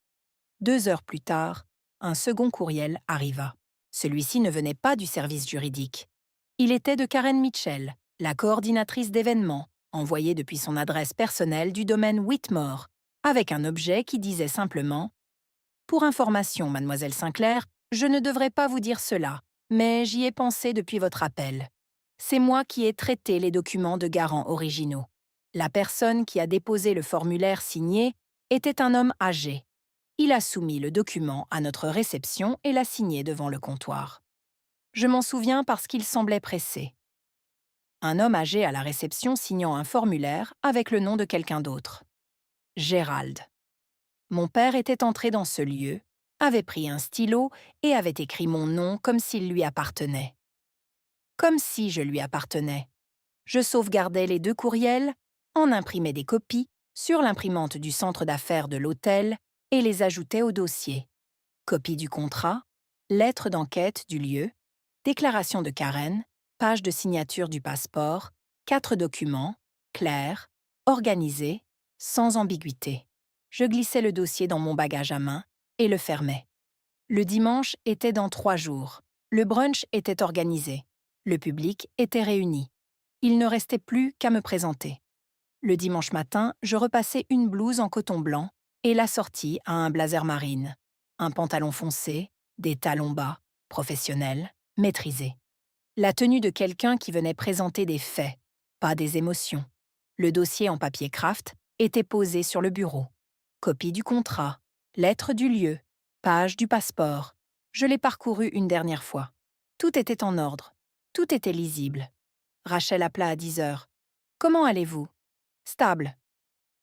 Speaker 1: 2 heures plus tard, un second courriel arriva. Celui-ci ne venait pas du service juridique. Il était de Karen Mitchell, la coordinatrice d'événements, envoyé depuis son adresse personnelle du domaine Whitmore, avec un objet qui disait simplement « Pour information, mademoiselle Sinclair, je ne devrais pas vous dire cela, mais j'y ai pensé depuis votre appel. C'est moi qui ai traité les documents de garant originaux. La personne qui a déposé le formulaire signé était un homme âgé. Il a soumis le document à notre réception et l'a signé devant le comptoir. Je m'en souviens parce qu'il semblait pressé. Un homme âgé à la réception signant un formulaire avec le nom de quelqu'un d'autre. Gérald. Mon père était entré dans ce lieu, avait pris un stylo et avait écrit mon nom comme s'il lui appartenait. Comme si je lui appartenais. Je sauvegardais les 2 courriels, en imprimais des copies sur l'imprimante du centre d'affaires de l'hôtel et les ajoutais au dossier. Copie du contrat, lettre d'enquête du lieu, déclaration de Karen, page de signature du passeport, 4 documents, clairs, organisés, sans ambiguïté. Je glissais le dossier dans mon bagage à main et le fermais. Le dimanche était dans 3 jours. Le brunch était organisé. Le public était réuni. Il ne restait plus qu'à me présenter. Le dimanche matin, je repassai une blouse en coton blanc et l'assortis à un blazer marine, un pantalon foncé, des talons bas, professionnels, maîtrisés. La tenue de quelqu'un qui venait présenter des faits, pas des émotions. Le dossier en papier craft était posé sur le bureau. Copie du contrat, lettre du lieu, page du passeport. Je l'ai parcouru une dernière fois. Tout était en ordre. Tout était lisible. Rachel appela à 10 heures. « Comment allez-vous ?»« Stable. »«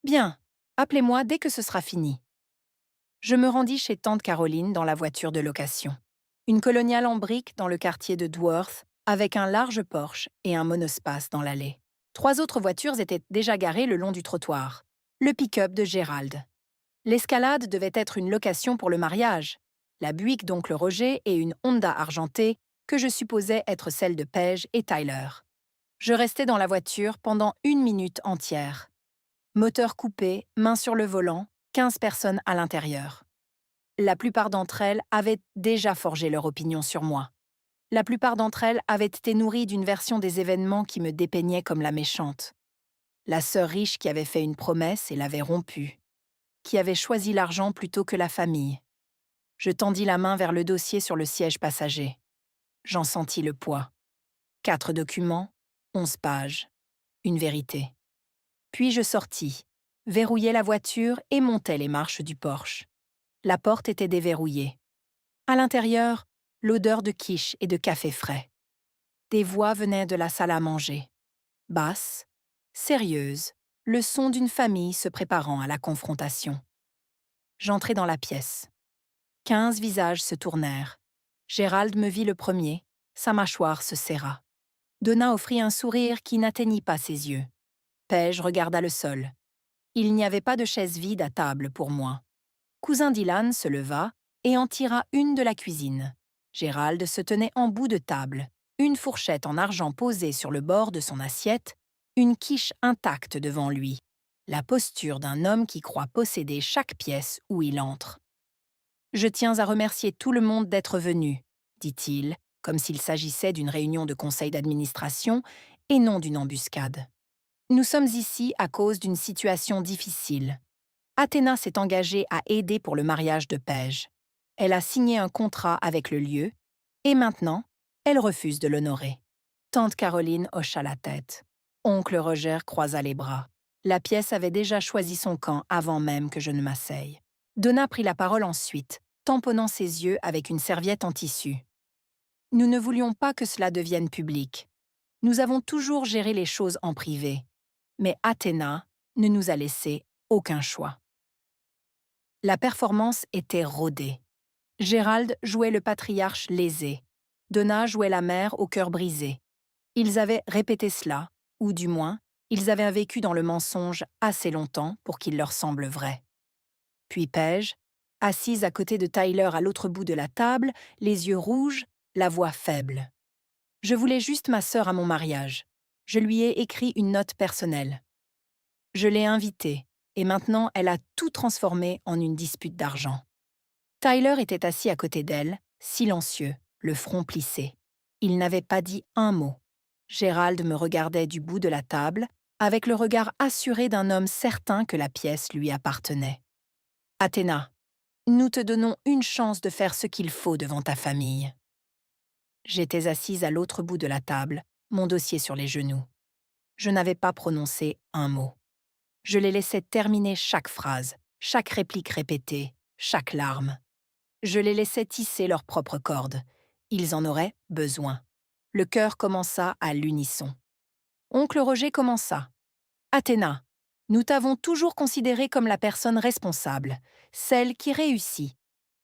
Speaker 1: Bien. Appelez-moi dès que ce sera fini. » Je me rendis chez tante Caroline dans la voiture de location. Une coloniale en briques dans le quartier de Dworth, avec un large Porsche et un monospace dans l'allée. 3 autres voitures étaient déjà garées le long du trottoir. Le pick-up de Gérald. L'Escalade devait être une location pour le mariage. La Buick d'oncle Roger et une Honda argentée que je supposais être celle de Paige et Tyler. Je restai dans la voiture pendant 1 minute entière. Moteur coupé, main sur le volant, 15 personnes à l'intérieur. La plupart d'entre elles avaient déjà forgé leur opinion sur moi. La plupart d'entre elles avaient été nourries d'une version des événements qui me dépeignait comme la méchante. La sœur riche qui avait fait une promesse et l'avait rompue. Qui avait choisi l'argent plutôt que la famille. Je tendis la main vers le dossier sur le siège passager. J'en sentis le poids. 4 documents, 11 pages. Une vérité. Puis je sortis, verrouillai la voiture et montai les marches du Porsche. La porte était déverrouillée. À l'intérieur, l'odeur de quiche et de café frais. Des voix venaient de la salle à manger. Basses, sérieuses, le son d'une famille se préparant à la confrontation. J'entrai dans la pièce. 15 visages se tournèrent. Gérald me vit le premier, sa mâchoire se serra. Donna offrit un sourire qui n'atteignit pas ses yeux. Paige regarda le sol. Il n'y avait pas de chaise vide à table pour moi. Cousin Dylan se leva et en tira une de la cuisine. Gérald se tenait en bout de table, une fourchette en argent posée sur le bord de son assiette, une quiche intacte devant lui, la posture d'un homme qui croit posséder chaque pièce où il entre. « Je tiens à remercier tout le monde d'être venu, » dit-il, comme s'il s'agissait d'une réunion de conseil d'administration et non d'une embuscade. « Nous sommes ici à cause d'une situation difficile. Athéna s'est engagée à aider pour le mariage de Paige. Elle a signé un contrat avec le lieu, et maintenant, elle refuse de l'honorer. Tante Caroline hocha la tête. Oncle Roger croisa les bras. La pièce avait déjà choisi son camp avant même que je ne m'asseye. Donna prit la parole ensuite, tamponnant ses yeux avec une serviette en tissu. Nous ne voulions pas que cela devienne public. Nous avons toujours géré les choses en privé. Mais Athéna ne nous a laissé aucun choix. La performance était rodée. Gérald jouait le patriarche lésé. Donna jouait la mère au cœur brisé. Ils avaient répété cela, ou du moins, ils avaient vécu dans le mensonge assez longtemps pour qu'il leur semble vrai. Puis Paige, assise à côté de Tyler à l'autre bout de la table, les yeux rouges, la voix faible. Je voulais juste ma sœur à mon mariage. Je lui ai écrit une note personnelle. Je l'ai invitée, et maintenant elle a tout transformé en une dispute d'argent. Tyler était assis à côté d'elle, silencieux, le front plissé. Il n'avait pas dit un mot. Gérald me regardait du bout de la table, avec le regard assuré d'un homme certain que la pièce lui appartenait. « Athéna, nous te donnons une chance de faire ce qu'il faut devant ta famille. » J'étais assise à l'autre bout de la table, mon dossier sur les genoux. Je n'avais pas prononcé un mot. Je les laissais terminer chaque phrase, chaque réplique répétée, chaque larme. Je les laissais tisser leurs propres cordes. Ils en auraient besoin. Le chœur commença à l'unisson. Oncle Roger commença. « Athéna, nous t'avons toujours considérée comme la personne responsable, celle qui réussit.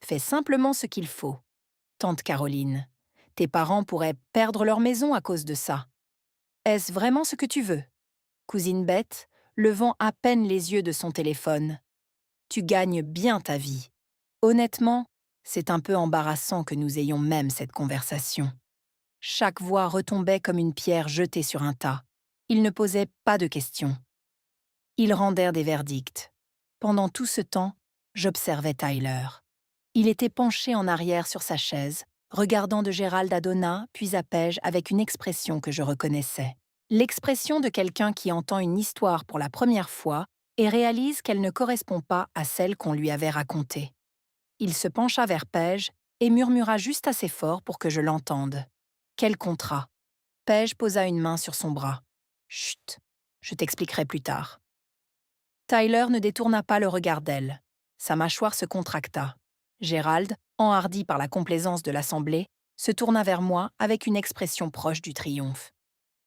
Speaker 1: Fais simplement ce qu'il faut. Tante Caroline, tes parents pourraient perdre leur maison à cause de ça. Est-ce vraiment ce que tu veux ? Cousine Bette, levant à peine les yeux de son téléphone. Tu gagnes bien ta vie. Honnêtement, c'est un peu embarrassant que nous ayons même cette conversation. » Chaque voix retombait comme une pierre jetée sur un tas. Ils ne posaient pas de questions. Ils rendèrent des verdicts. Pendant tout ce temps, j'observais Tyler. Il était penché en arrière sur sa chaise, regardant de Gérald à Donna, puis à Paige avec une expression que je reconnaissais. L'expression de quelqu'un qui entend une histoire pour la première fois et réalise qu'elle ne correspond pas à celle qu'on lui avait racontée. Il se pencha vers Paige et murmura juste assez fort pour que je l'entende. Quel contrat ? Paige posa une main sur son bras. Chut, je t'expliquerai plus tard. Tyler ne détourna pas le regard d'elle. Sa mâchoire se contracta. Gérald, enhardi par la complaisance de l'assemblée, se tourna vers moi avec une expression proche du triomphe.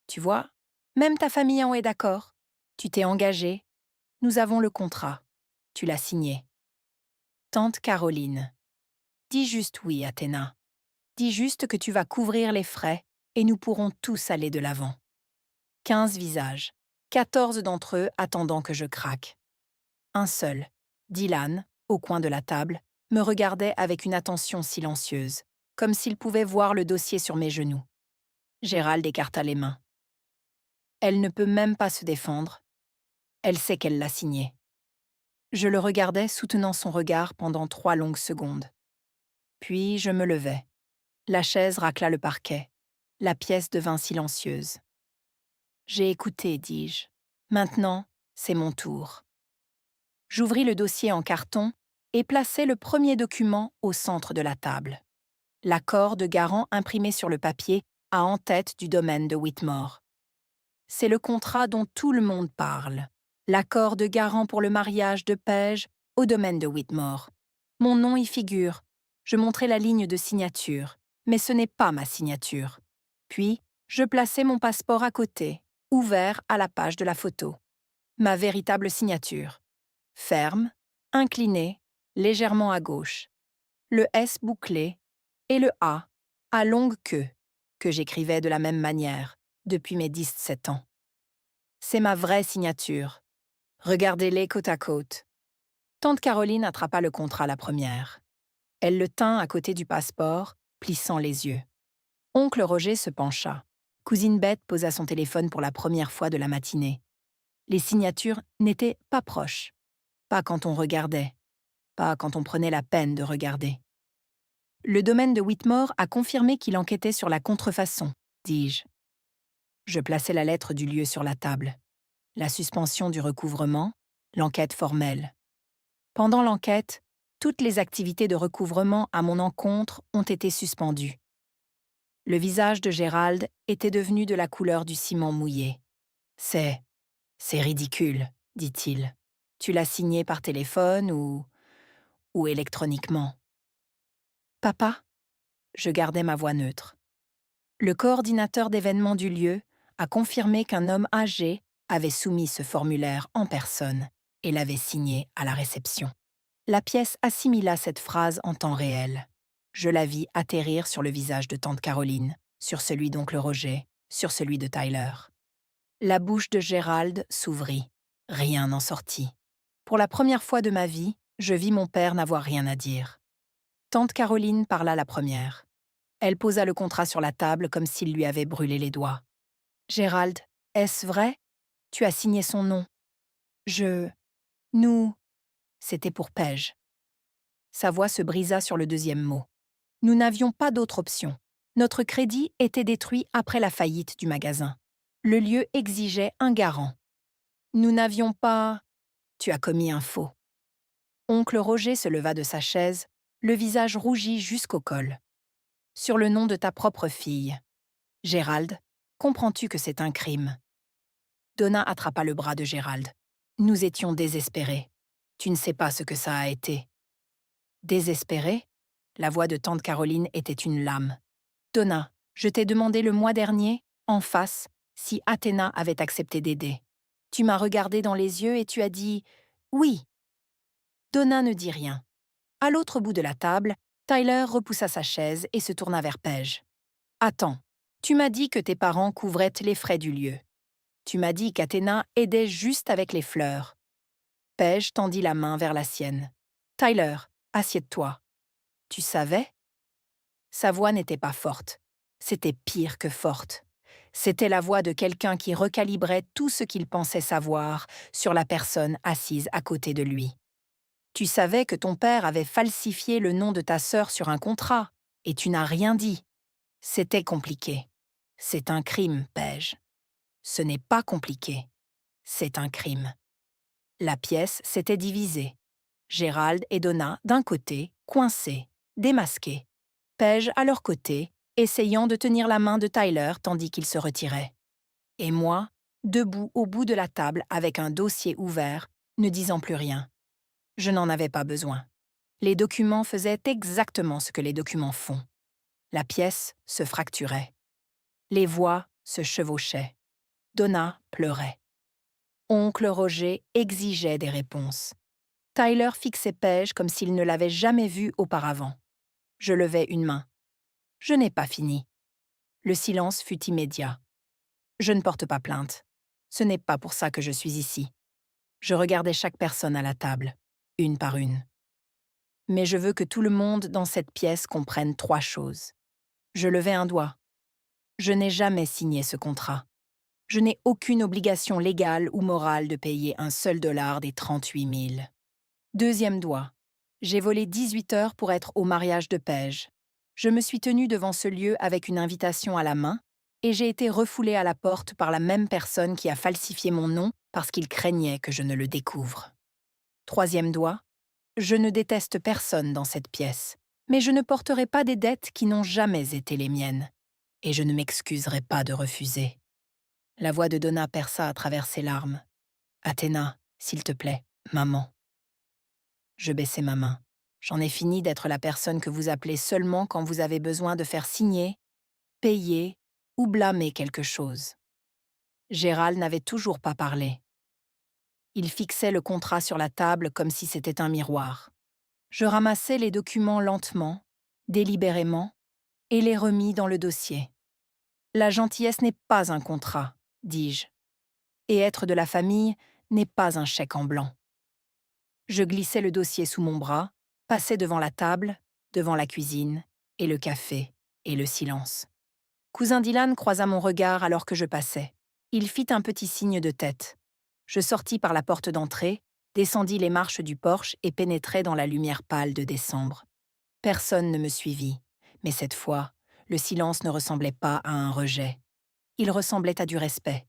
Speaker 1: Tu vois, même ta famille en est d'accord. Tu t'es engagée. Nous avons le contrat. Tu l'as signé. Tante Caroline. Dis juste oui, Athéna. Dis juste que tu vas couvrir les frais et nous pourrons tous aller de l'avant. 15 visages, 14 d'entre eux attendant que je craque. Un seul, Dylan, au coin de la table, me regardait avec une attention silencieuse, comme s'il pouvait voir le dossier sur mes genoux. Gérald écarta les mains. Elle ne peut même pas se défendre. Elle sait qu'elle l'a signé. Je le regardais soutenant son regard pendant 3 longues secondes. Puis je me levai. La chaise racla le parquet. La pièce devint silencieuse. J'ai écouté, dis-je. Maintenant, c'est mon tour. J'ouvris le dossier en carton et plaçai le premier document au centre de la table. L'accord de garant imprimé sur le papier à en-tête du domaine de Whitmore. C'est le contrat dont tout le monde parle. L'accord de garant pour le mariage de Paige au domaine de Whitmore. Mon nom y figure. Je montrai la ligne de signature, mais ce n'est pas ma signature. Puis, je plaçai mon passeport à côté, ouvert à la page de la photo. Ma véritable signature. Ferme, inclinée, légèrement à gauche. Le S bouclé et le A, à longue queue, que j'écrivais de la même manière, depuis mes 17 ans. C'est ma vraie signature. Regardez-les côte à côte. Tante Caroline attrapa le contrat la première. Elle le tint à côté du passeport, plissant les yeux. Oncle Roger se pencha. Cousine Bette posa son téléphone pour la première fois de la matinée. Les signatures n'étaient pas proches. Pas quand on regardait. Pas quand on prenait la peine de regarder. Le domaine de Whitmore a confirmé qu'il enquêtait sur la contrefaçon, dis-je. Je plaçai la lettre du lieu sur la table. La suspension du recouvrement, l'enquête formelle. Pendant l'enquête, Toutes les activités de recouvrement à mon encontre ont été suspendues. Le visage de Gérald était devenu de la couleur du ciment mouillé. C'est ridicule, dit-il. Tu l'as signé par téléphone ou électroniquement? Papa? Je gardais ma voix neutre. Le coordinateur d'événements du lieu a confirmé qu'un homme âgé avait soumis ce formulaire en personne et l'avait signé à la réception. La pièce assimila cette phrase en temps réel. Je la vis atterrir sur le visage de tante Caroline, sur celui d'oncle Roger, sur celui de Tyler. La bouche de Gérald s'ouvrit. Rien n'en sortit. Pour la première fois de ma vie, je vis mon père n'avoir rien à dire. Tante Caroline parla la première. Elle posa le contrat sur la table comme s'il lui avait brûlé les doigts. « Gérald, est-ce vrai? Tu as signé son nom. Nous… » C'était pour Paige. Sa voix se brisa sur le deuxième mot. Nous n'avions pas d'autre option. Notre crédit était détruit après la faillite du magasin. Le lieu exigeait un garant. Nous n'avions pas… Tu as commis un faux. Oncle Roger se leva de sa chaise, le visage rougi jusqu'au col. Sur le nom de ta propre fille. Gérald, comprends-tu que c'est un crime? Donna attrapa le bras de Gérald. Nous étions désespérés. Tu ne sais pas ce que ça a été. Désespérés? La voix de tante Caroline était une lame. Donna, je t'ai demandé le mois dernier, en face, si Athéna avait accepté d'aider. Tu m'as regardé dans les yeux et tu as dit « oui ». Donna ne dit rien. À l'autre bout de la table, Tyler repoussa sa chaise et se tourna vers Paige. « Attends, tu m'as dit que tes parents couvraient les frais du lieu. Tu m'as dit qu'Athéna aidait juste avec les fleurs. » Paige tendit la main vers la sienne. « Tyler, assieds-toi. » « Tu savais ?» Sa voix n'était pas forte. C'était pire que forte. C'était la voix de quelqu'un qui recalibrait tout ce qu'il pensait savoir sur la personne assise à côté de lui. « Tu savais que ton père avait falsifié le nom de ta sœur sur un contrat, et tu n'as rien dit. C'était compliqué. C'est un crime, Paige. Ce n'est pas compliqué. C'est un crime. » La pièce s'était divisée. Gérald et Donna d'un côté, coincés, démasqués. Paige à leur côté, essayant de tenir la main de Tyler tandis qu'il se retirait. Et moi, debout au bout de la table avec un dossier ouvert, ne disant plus rien. Je n'en avais pas besoin. Les documents faisaient exactement ce que les documents font. La pièce se fracturait. Les voix se chevauchaient. Donna pleurait. Oncle Roger exigeait des réponses. Tyler fixait Paige comme s'il ne l'avait jamais vue auparavant. Je levai une main. Je n'ai pas fini. Le silence fut immédiat. Je ne porte pas plainte. Ce n'est pas pour ça que je suis ici. Je regardais chaque personne à la table, une par une. Mais je veux que tout le monde dans cette pièce comprenne 3 choses. Je levai un doigt. Je n'ai jamais signé ce contrat. Je n'ai aucune obligation légale ou morale de payer un seul dollar des 38 000. Deuxième doigt. J'ai volé 18 heures pour être au mariage de Paige. Je me suis tenue devant ce lieu avec une invitation à la main et j'ai été refoulée à la porte par la même personne qui a falsifié mon nom parce qu'il craignait que je ne le découvre. Troisième doigt. Je ne déteste personne dans cette pièce, mais je ne porterai pas des dettes qui n'ont jamais été les miennes. Et je ne m'excuserai pas de refuser. La voix de Donna perça à travers ses larmes. « Athéna, s'il te plaît, maman. » Je baissai ma main. J'en ai fini d'être la personne que vous appelez seulement quand vous avez besoin de faire signer, payer ou blâmer quelque chose. Gérald n'avait toujours pas parlé. Il fixait le contrat sur la table comme si c'était un miroir. Je ramassai les documents lentement, délibérément, et les remis dans le dossier. La gentillesse n'est pas un contrat, dis-je. Et être de la famille n'est pas un chèque en blanc. Je glissai le dossier sous mon bras, passai devant la table, devant la cuisine, et le café, et le silence. Cousin Dylan croisa mon regard alors que je passais. Il fit un petit signe de tête. Je sortis par la porte d'entrée, descendis les marches du porche et pénétrai dans la lumière pâle de décembre. Personne ne me suivit, mais cette fois, le silence ne ressemblait pas à un rejet. Il ressemblait à du respect.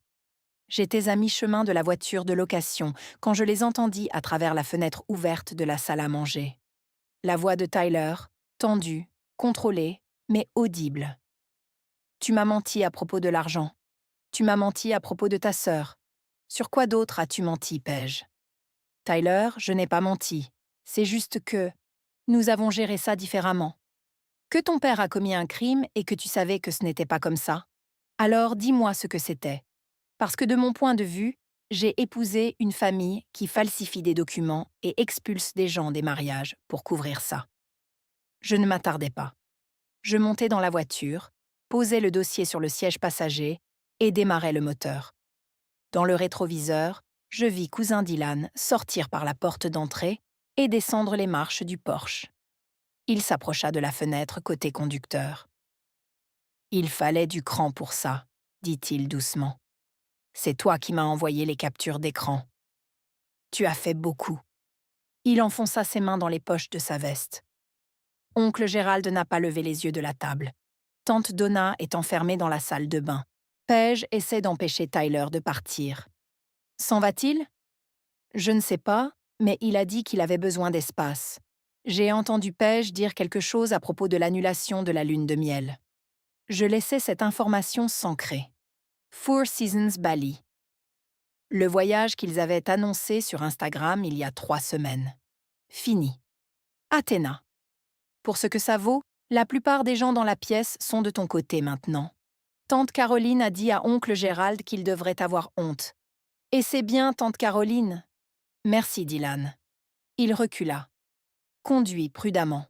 Speaker 1: J'étais à mi-chemin de la voiture de location quand je les entendis à travers la fenêtre ouverte de la salle à manger. La voix de Tyler, tendue, contrôlée, mais audible. Tu m'as menti à propos de l'argent. Tu m'as menti à propos de ta sœur. Sur quoi d'autre as-tu menti, Paige? Tyler, je n'ai pas menti. C'est juste que nous avons géré ça différemment. Que ton père a commis un crime et que tu savais que ce n'était pas comme ça. Alors dis-moi ce que c'était. Parce que de mon point de vue, j'ai épousé une famille qui falsifie des documents et expulse des gens des mariages pour couvrir ça. Je ne m'attardais pas. Je montais dans la voiture, posais le dossier sur le siège passager et démarrais le moteur. Dans le rétroviseur, je vis cousin Dylan sortir par la porte d'entrée et descendre les marches du Porsche. Il s'approcha de la fenêtre côté conducteur. « Il fallait du cran pour ça, dit-il doucement. C'est toi qui m'as envoyé les captures d'écran. Tu as fait beaucoup. » Il enfonça ses mains dans les poches de sa veste. Oncle Gérald n'a pas levé les yeux de la table. Tante Donna est enfermée dans la salle de bain. Paige essaie d'empêcher Tyler de partir. S'en va-t-il? Je ne sais pas, mais il a dit qu'il avait besoin d'espace. J'ai entendu Paige dire quelque chose à propos de l'annulation de la lune de miel. Je laissais cette information s'ancrer. Four Seasons Bali. Le voyage qu'ils avaient annoncé sur Instagram il y a 3 semaines. Fini. Athéna. Pour ce que ça vaut, la plupart des gens dans la pièce sont de ton côté maintenant. Tante Caroline a dit à oncle Gérald qu'il devrait avoir honte. Et c'est bien, tante Caroline. Merci, Dylan. Il recula. Conduis prudemment.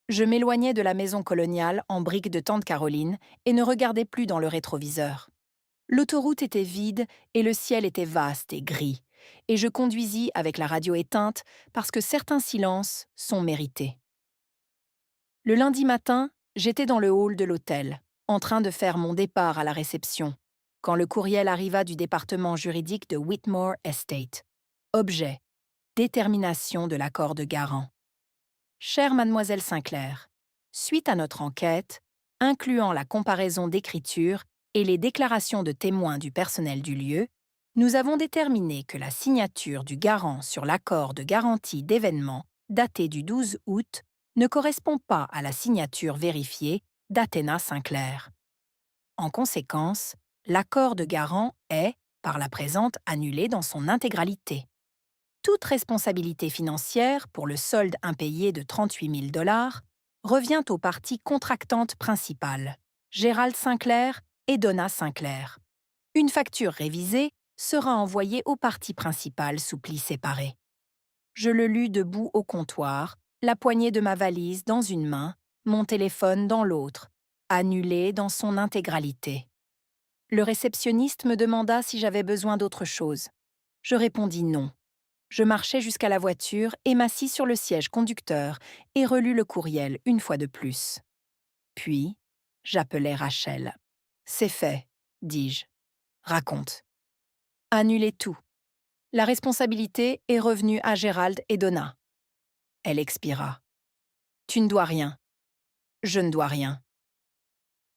Speaker 1: Je m'éloignais de la maison coloniale en briques de tante Caroline et ne regardais plus dans le rétroviseur. L'autoroute était vide et le ciel était vaste et gris, et je conduisis avec la radio éteinte parce que certains silences sont mérités. Le lundi matin, j'étais dans le hall de l'hôtel, en train de faire mon départ à la réception, quand le courriel arriva du département juridique de Whitmore Estate. Objet: détermination de l'accord de garant. Chère mademoiselle Sinclair, suite à notre enquête, incluant la comparaison d'écriture et les déclarations de témoins du personnel du lieu, nous avons déterminé que la signature du garant sur l'accord de garantie d'événement daté du 12 août ne correspond pas à la signature vérifiée d'Athéna Sinclair. En conséquence, l'accord de garant est, par la présente, annulé dans son intégralité. Toute responsabilité financière pour le solde impayé de 38 000 $ revient aux parties contractantes principales, Gérald Sinclair et Donna Sinclair. Une facture révisée sera envoyée aux parties principales sous pli séparé. Je le lus debout au comptoir, la poignée de ma valise dans une main, mon téléphone dans l'autre, annulé dans son intégralité. Le réceptionniste me demanda si j'avais besoin d'autre chose. Je répondis non. Je marchai jusqu'à la voiture et m'assis sur le siège conducteur et relus le courriel une fois de plus. Puis, j'appelai Rachel. « C'est fait, dis-je. Raconte. » Annulez tout. La responsabilité est revenue à Gérald et Donna. Elle expira. Tu ne dois rien. Je ne dois rien.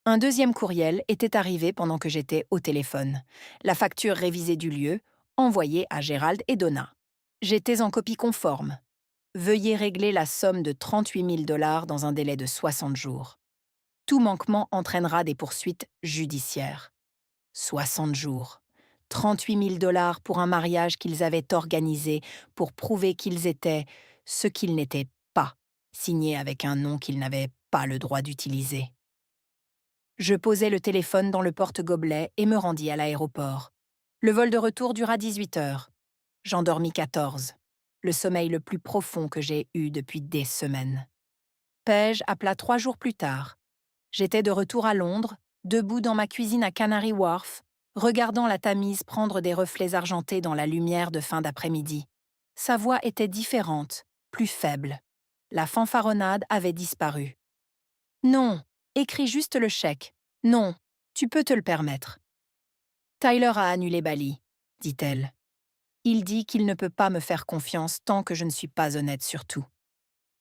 Speaker 1: Un deuxième courriel était arrivé pendant que j'étais au téléphone. La facture révisée du lieu, envoyée à Gérald et Donna. J'étais en copie conforme. Veuillez régler la somme de 38 000 $ dans un délai de 60 jours. Tout manquement entraînera des poursuites judiciaires. 60 jours. 38 000 $ pour un mariage qu'ils avaient organisé pour prouver qu'ils étaient ce qu'ils n'étaient pas, signé avec un nom qu'ils n'avaient pas le droit d'utiliser. Je posai le téléphone dans le porte-gobelet et me rendis à l'aéroport. Le vol de retour dura 18 heures. J'en dormis 14. Le sommeil le plus profond que j'ai eu depuis des semaines. Paige appela 3 jours plus tard. J'étais de retour à Londres, debout dans ma cuisine à Canary Wharf, regardant la Tamise prendre des reflets argentés dans la lumière de fin d'après-midi. Sa voix était différente, plus faible. La fanfaronnade avait disparu. « Non, écris juste le chèque. Non, tu peux te le permettre. »« Tyler a annulé Bali, » dit-elle. « Il dit qu'il ne peut pas me faire confiance tant que je ne suis pas honnête sur tout.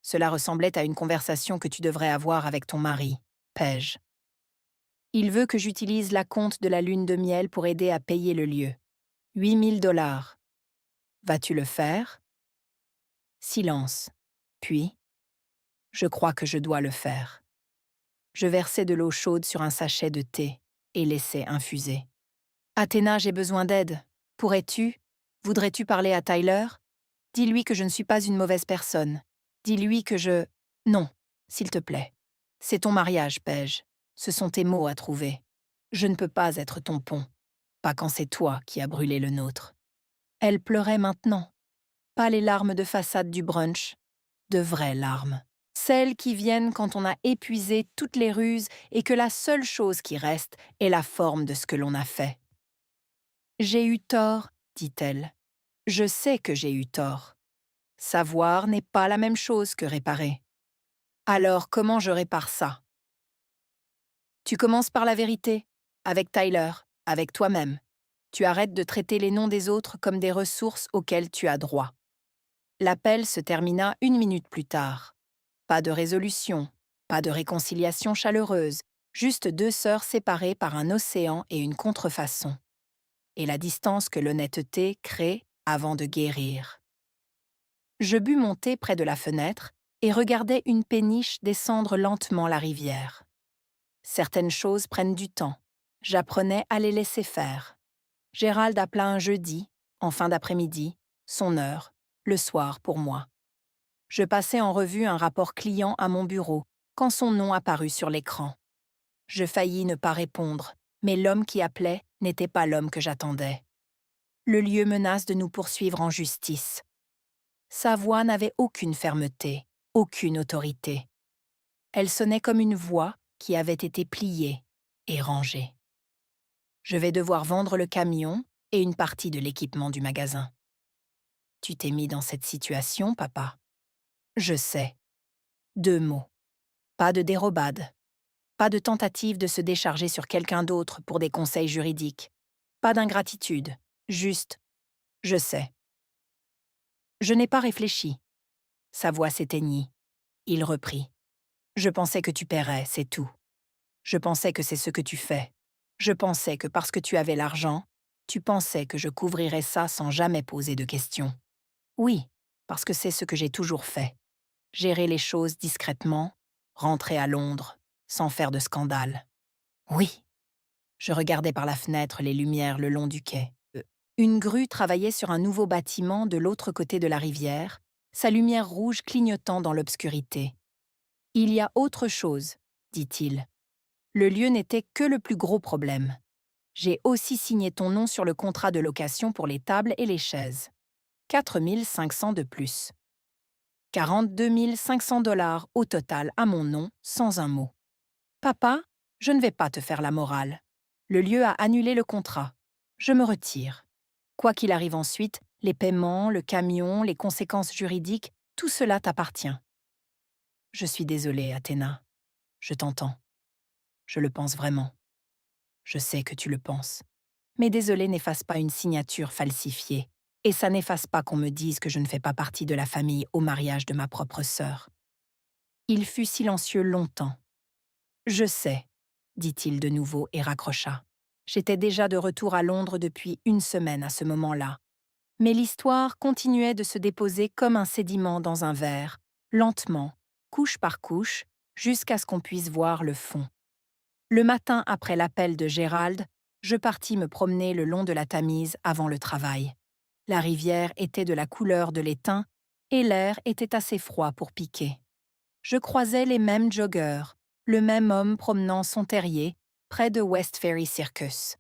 Speaker 1: Cela ressemblait à une conversation que tu devrais avoir avec ton mari, Paige. Il veut que j'utilise l'acompte de la lune de miel pour aider à payer le lieu. 8 000 $. Vas-tu le faire? » Silence. Puis, Je crois que je dois le faire. Je versai de l'eau chaude sur un sachet de thé et laissai infuser. Athéna, j'ai besoin d'aide. Voudrais-tu parler à Tyler? Dis-lui que je ne suis pas une mauvaise personne. Dis-lui que je... Non, s'il te plaît. C'est ton mariage, Paige. Ce sont tes mots à trouver. Je ne peux pas être ton pont. Pas quand c'est toi qui as brûlé le nôtre. Elle pleurait maintenant. Pas les larmes de façade du brunch. De vraies larmes. Celles qui viennent quand on a épuisé toutes les ruses et que la seule chose qui reste est la forme de ce que l'on a fait. J'ai eu tort, dit-elle. Je sais que j'ai eu tort. Savoir n'est pas la même chose que réparer. Alors comment je répare ça? Tu commences par la vérité, avec Tyler, avec toi-même. Tu arrêtes de traiter les noms des autres comme des ressources auxquelles tu as droit. L'appel se termina 1 minute plus tard. Pas de résolution, pas de réconciliation chaleureuse, juste deux sœurs séparées par un océan et une contrefaçon. Et la distance que l'honnêteté crée avant de guérir. Je bus mon thé près de la fenêtre et regardai une péniche descendre lentement la rivière. Certaines choses prennent du temps. J'apprenais à les laisser faire. Gérald appela un jeudi, en fin d'après-midi, son heure, le soir pour moi. Je passais en revue un rapport client à mon bureau quand son nom apparut sur l'écran. Je faillis ne pas répondre, mais l'homme qui appelait n'était pas l'homme que j'attendais. Le lieu menace de nous poursuivre en justice. Sa voix n'avait aucune fermeté, aucune autorité. Elle sonnait comme une voix qui avait été pliée et rangée. Je vais devoir vendre le camion et une partie de l'équipement du magasin. Tu t'es mis dans cette situation, papa? Je sais. 2 mots. Pas de dérobade. Pas de tentative de se décharger sur quelqu'un d'autre pour des conseils juridiques. Pas d'ingratitude. Juste, je sais. Je n'ai pas réfléchi. Sa voix s'éteignit. Il reprit. Je pensais que tu paierais, c'est tout. Je pensais que c'est ce que tu fais. Je pensais que parce que tu avais l'argent, tu pensais que je couvrirais ça sans jamais poser de questions. Oui, parce que c'est ce que j'ai toujours fait. Gérer les choses discrètement, rentrer à Londres, sans faire de scandale. Oui. Je regardais par la fenêtre les lumières le long du quai. Une grue travaillait sur un nouveau bâtiment de l'autre côté de la rivière, sa lumière rouge clignotant dans l'obscurité. « Il y a autre chose, dit-il. Le lieu n'était que le plus gros problème. J'ai aussi signé ton nom sur le contrat de location pour les tables et les chaises. 4 500 de plus. 42 500 $ au total à mon nom, sans un mot. Papa, je ne vais pas te faire la morale. Le lieu a annulé le contrat. Je me retire. Quoi qu'il arrive ensuite, les paiements, le camion, les conséquences juridiques, tout cela t'appartient. Je suis désolée, Athéna. Je t'entends. Je le pense vraiment. Je sais que tu le penses. Mais désolé n'efface pas une signature falsifiée. Et ça n'efface pas qu'on me dise que je ne fais pas partie de la famille au mariage de ma propre sœur. Il fut silencieux longtemps. Je sais, dit-il de nouveau et raccrocha. J'étais déjà de retour à Londres depuis 1 semaine à ce moment-là. Mais l'histoire continuait de se déposer comme un sédiment dans un verre, lentement, couche par couche, jusqu'à ce qu'on puisse voir le fond. Le matin après l'appel de Gérald, je partis me promener le long de la Tamise avant le travail. La rivière était de la couleur de l'étain et l'air était assez froid pour piquer. Je croisais les mêmes joggeurs, le même homme promenant son terrier près de West Ferry Circus.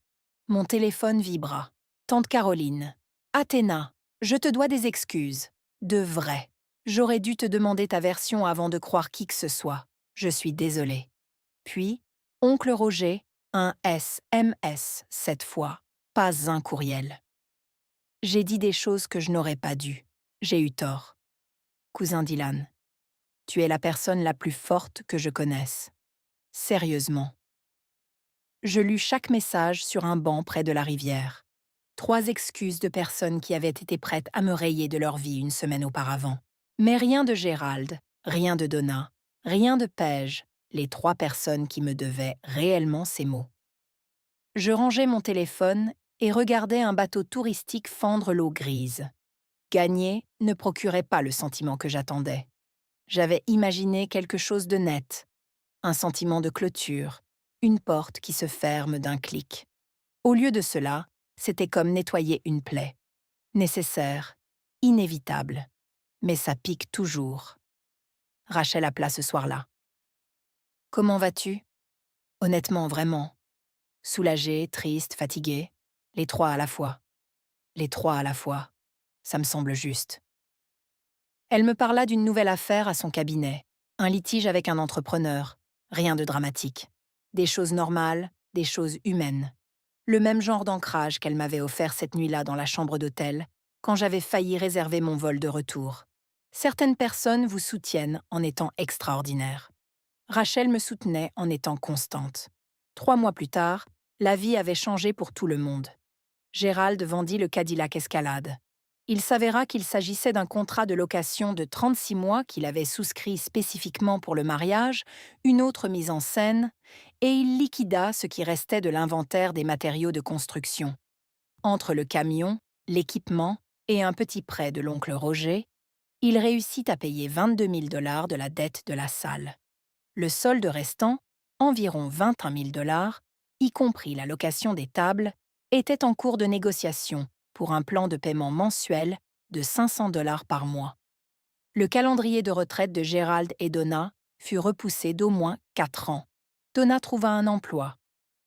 Speaker 1: Mon téléphone vibra. Tante Caroline. Athéna, je te dois des excuses. De vrai. J'aurais dû te demander ta version avant de croire qui que ce soit. Je suis désolée. Puis, oncle Roger, un SMS cette fois, pas un courriel. J'ai dit des choses que je n'aurais pas dû. J'ai eu tort. Cousin Dylan, tu es la personne la plus forte que je connaisse. Sérieusement. Je lus chaque message sur un banc près de la rivière. 3 excuses de personnes qui avaient été prêtes à me rayer de leur vie 1 semaine auparavant. Mais rien de Gérald, rien de Donna, rien de Paige, les 3 personnes qui me devaient réellement ces mots. Je rangeai mon téléphone et regardais un bateau touristique fendre l'eau grise. Gagner ne procurait pas le sentiment que j'attendais. J'avais imaginé quelque chose de net, un sentiment de clôture, une porte qui se ferme d'un clic. Au lieu de cela, c'était comme nettoyer une plaie. Nécessaire, inévitable, mais ça pique toujours. Rachel appela ce soir-là. Comment vas-tu? Honnêtement, vraiment. Soulagée, triste, fatiguée. Les trois à la fois. Les trois à la fois. Ça me semble juste. Elle me parla d'une nouvelle affaire à son cabinet. Un litige avec un entrepreneur. Rien de dramatique. Des choses normales, des choses humaines. Le même genre d'ancrage qu'elle m'avait offert cette nuit-là dans la chambre d'hôtel, quand j'avais failli réserver mon vol de retour. Certaines personnes vous soutiennent en étant extraordinaires. Rachel me soutenait en étant constante. 3 mois plus tard, la vie avait changé pour tout le monde. Gérald vendit le Cadillac Escalade. Il s'avéra qu'il s'agissait d'un contrat de location de 36 mois qu'il avait souscrit spécifiquement pour le mariage, une autre mise en scène, et il liquida ce qui restait de l'inventaire des matériaux de construction. Entre le camion, l'équipement et un petit prêt de l'oncle Roger, il réussit à payer 22 000 $ de la dette de la salle. Le solde restant, environ 21 000 $, y compris la location des tables, était en cours de négociation pour un plan de paiement mensuel de 500 $ par mois. Le calendrier de retraite de Gérald et Donna fut repoussé d'au moins 4 ans. Donna trouva un emploi.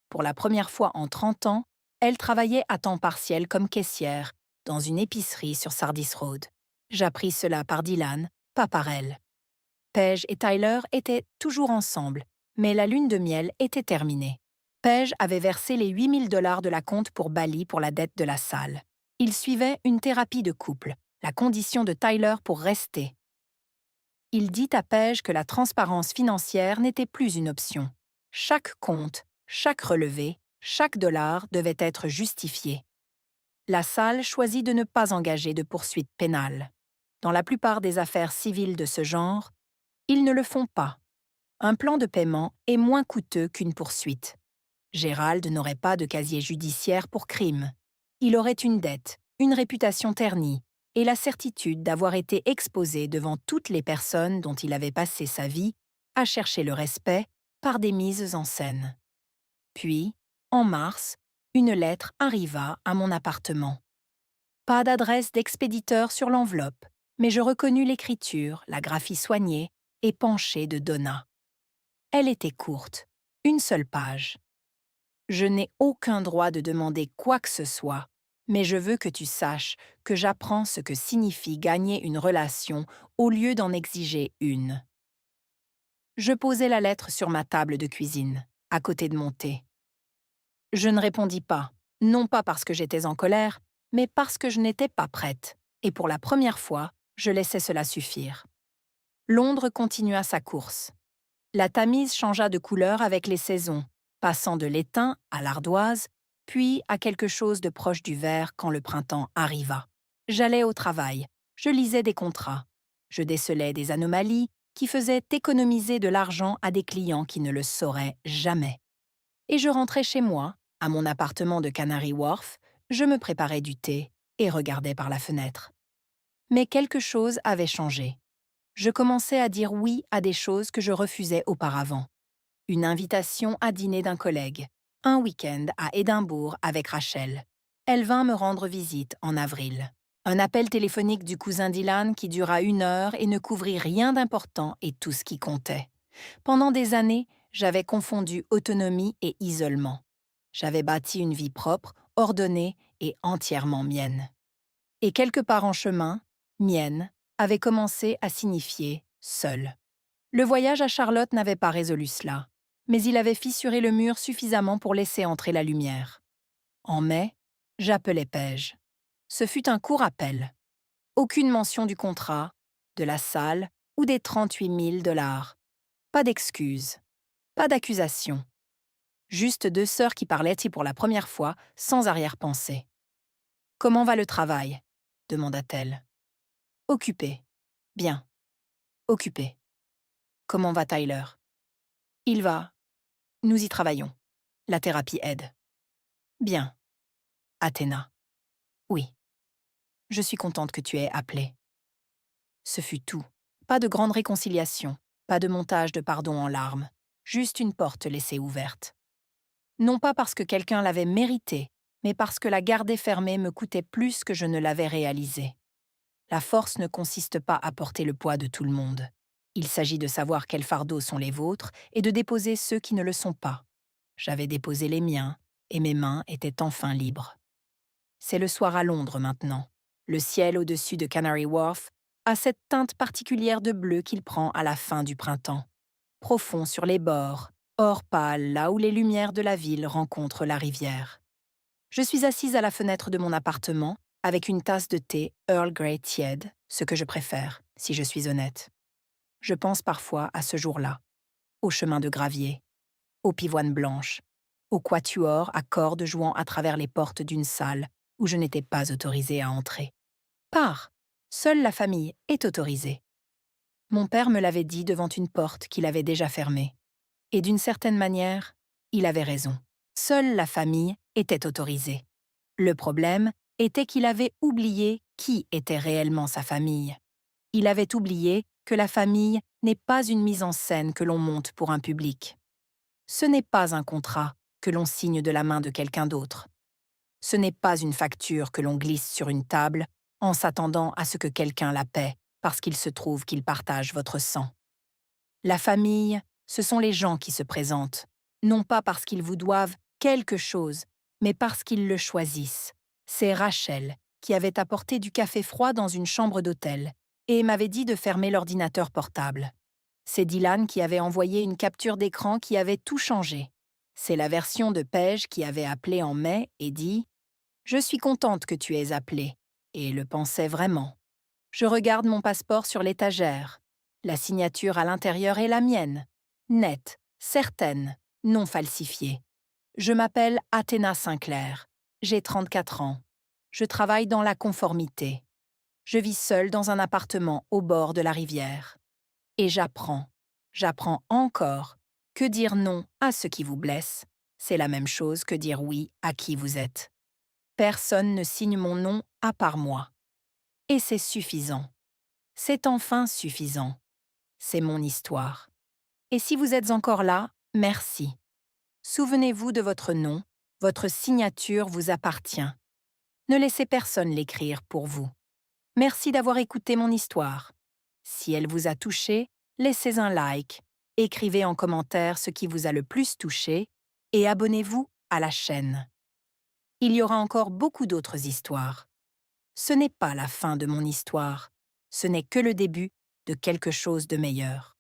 Speaker 1: Pour la première fois en 30 ans, elle travaillait à temps partiel comme caissière dans une épicerie sur Sardis Road. J'appris cela par Dylan, pas par elle. Paige et Tyler étaient toujours ensemble, mais la lune de miel était terminée. Paige avait versé les 8 000 $ de la compte pour Bali pour la dette de la salle. Il suivait une thérapie de couple, la condition de Tyler pour rester. Il dit à Paige que la transparence financière n'était plus une option. Chaque compte, chaque relevé, chaque dollar devait être justifié. La salle choisit de ne pas engager de poursuite pénale. Dans la plupart des affaires civiles de ce genre, ils ne le font pas. Un plan de paiement est moins coûteux qu'une poursuite. Gérald n'aurait pas de casier judiciaire pour crime. Il aurait une dette, une réputation ternie et la certitude d'avoir été exposé devant toutes les personnes dont il avait passé sa vie à chercher le respect par des mises en scène. Puis, en mars, une lettre arriva à mon appartement. Pas d'adresse d'expéditeur sur l'enveloppe, mais je reconnus l'écriture, la graphie soignée et penchée de Donna. Elle était courte, une seule page. Je n'ai aucun droit de demander quoi que ce soit, mais je veux que tu saches que j'apprends ce que signifie gagner une relation au lieu d'en exiger une. Je posai la lettre sur ma table de cuisine, à côté de mon thé. Je ne répondis pas, non pas parce que j'étais en colère, mais parce que je n'étais pas prête, et pour la première fois, je laissais cela suffire. Londres continua sa course. La Tamise changea de couleur avec les saisons, passant de l'étain à l'ardoise, puis à quelque chose de proche du vert quand le printemps arriva. J'allais au travail, je lisais des contrats, je décelais des anomalies qui faisaient économiser de l'argent à des clients qui ne le sauraient jamais. Et je rentrais chez moi, à mon appartement de Canary Wharf, je me préparais du thé et regardais par la fenêtre. Mais quelque chose avait changé. Je commençais à dire oui à des choses que je refusais auparavant. Une invitation à dîner d'un collègue, un week-end à Édimbourg avec Rachel. Elle vint me rendre visite en avril. Un appel téléphonique du cousin Dylan qui dura 1 heure et ne couvrit rien d'important et tout ce qui comptait. Pendant des années, j'avais confondu autonomie et isolement. J'avais bâti une vie propre, ordonnée et entièrement mienne. Et quelque part en chemin, mienne avait commencé à signifier seule. Le voyage à Charlotte n'avait pas résolu cela, mais il avait fissuré le mur suffisamment pour laisser entrer la lumière. En mai, j'appelai Paige. Ce fut un court appel. Aucune mention du contrat, de la salle ou des 38 000 $. Pas d'excuses, pas d'accusation. Juste 2 sœurs qui parlaient pour la première fois, sans arrière-pensée. « Comment va le travail ?» demanda-t-elle. « Occupé. Bien. Occupé. Comment va Tyler ? Il va. Nous y travaillons. La thérapie aide. Bien. Athéna. Oui. Je suis contente que tu aies appelé. Ce fut tout. Pas de grande réconciliation, pas de montage de pardon en larmes, juste une porte laissée ouverte. Non pas parce que quelqu'un l'avait mérité, mais parce que la garder fermée me coûtait plus que je ne l'avais réalisé. La force ne consiste pas à porter le poids de tout le monde. Il s'agit de savoir quels fardeaux sont les vôtres et de déposer ceux qui ne le sont pas. J'avais déposé les miens, et mes mains étaient enfin libres. C'est le soir à Londres maintenant. Le ciel au-dessus de Canary Wharf a cette teinte particulière de bleu qu'il prend à la fin du printemps. Profond sur les bords, or pâle là où les lumières de la ville rencontrent la rivière. Je suis assise à la fenêtre de mon appartement avec une tasse de thé Earl Grey tiède, ce que je préfère, si je suis honnête. Je pense parfois à ce jour-là, au chemin de gravier, aux pivoines blanches, au quatuor à cordes jouant à travers les portes d'une salle où je n'étais pas autorisée à entrer. Pars! Seule la famille est autorisée. Mon père me l'avait dit devant une porte qu'il avait déjà fermée. Et d'une certaine manière, il avait raison. Seule la famille était autorisée. Le problème était qu'il avait oublié qui était réellement sa famille. Il avait oublié que la famille n'est pas une mise en scène que l'on monte pour un public. Ce n'est pas un contrat que l'on signe de la main de quelqu'un d'autre. Ce n'est pas une facture que l'on glisse sur une table en s'attendant à ce que quelqu'un la paie parce qu'il se trouve qu'il partage votre sang. La famille, ce sont les gens qui se présentent, non pas parce qu'ils vous doivent quelque chose, mais parce qu'ils le choisissent. C'est Rachel qui avait apporté du café froid dans une chambre d'hôtel et m'avait dit de fermer l'ordinateur portable. C'est Dylan qui avait envoyé une capture d'écran qui avait tout changé. C'est la version de Paige qui avait appelé en mai et dit « Je suis contente que tu aies appelé », et le pensait vraiment. Je regarde mon passeport sur l'étagère. La signature à l'intérieur est la mienne. Nette, certaine, non falsifiée. Je m'appelle Athéna Sinclair. J'ai 34 ans. Je travaille dans la conformité. Je vis seule dans un appartement au bord de la rivière. Et j'apprends encore que dire non à ce qui vous blesse, c'est la même chose que dire oui à qui vous êtes. Personne ne signe mon nom à part moi. Et c'est suffisant. C'est enfin suffisant. C'est mon histoire. Et si vous êtes encore là, merci. Souvenez-vous de votre nom, votre signature vous appartient. Ne laissez personne l'écrire pour vous. Merci d'avoir écouté mon histoire. Si elle vous a touché, laissez un like, écrivez en commentaire ce qui vous a le plus touché et abonnez-vous à la chaîne. Il y aura encore beaucoup d'autres histoires. Ce n'est pas la fin de mon histoire, ce n'est que le début de quelque chose de meilleur.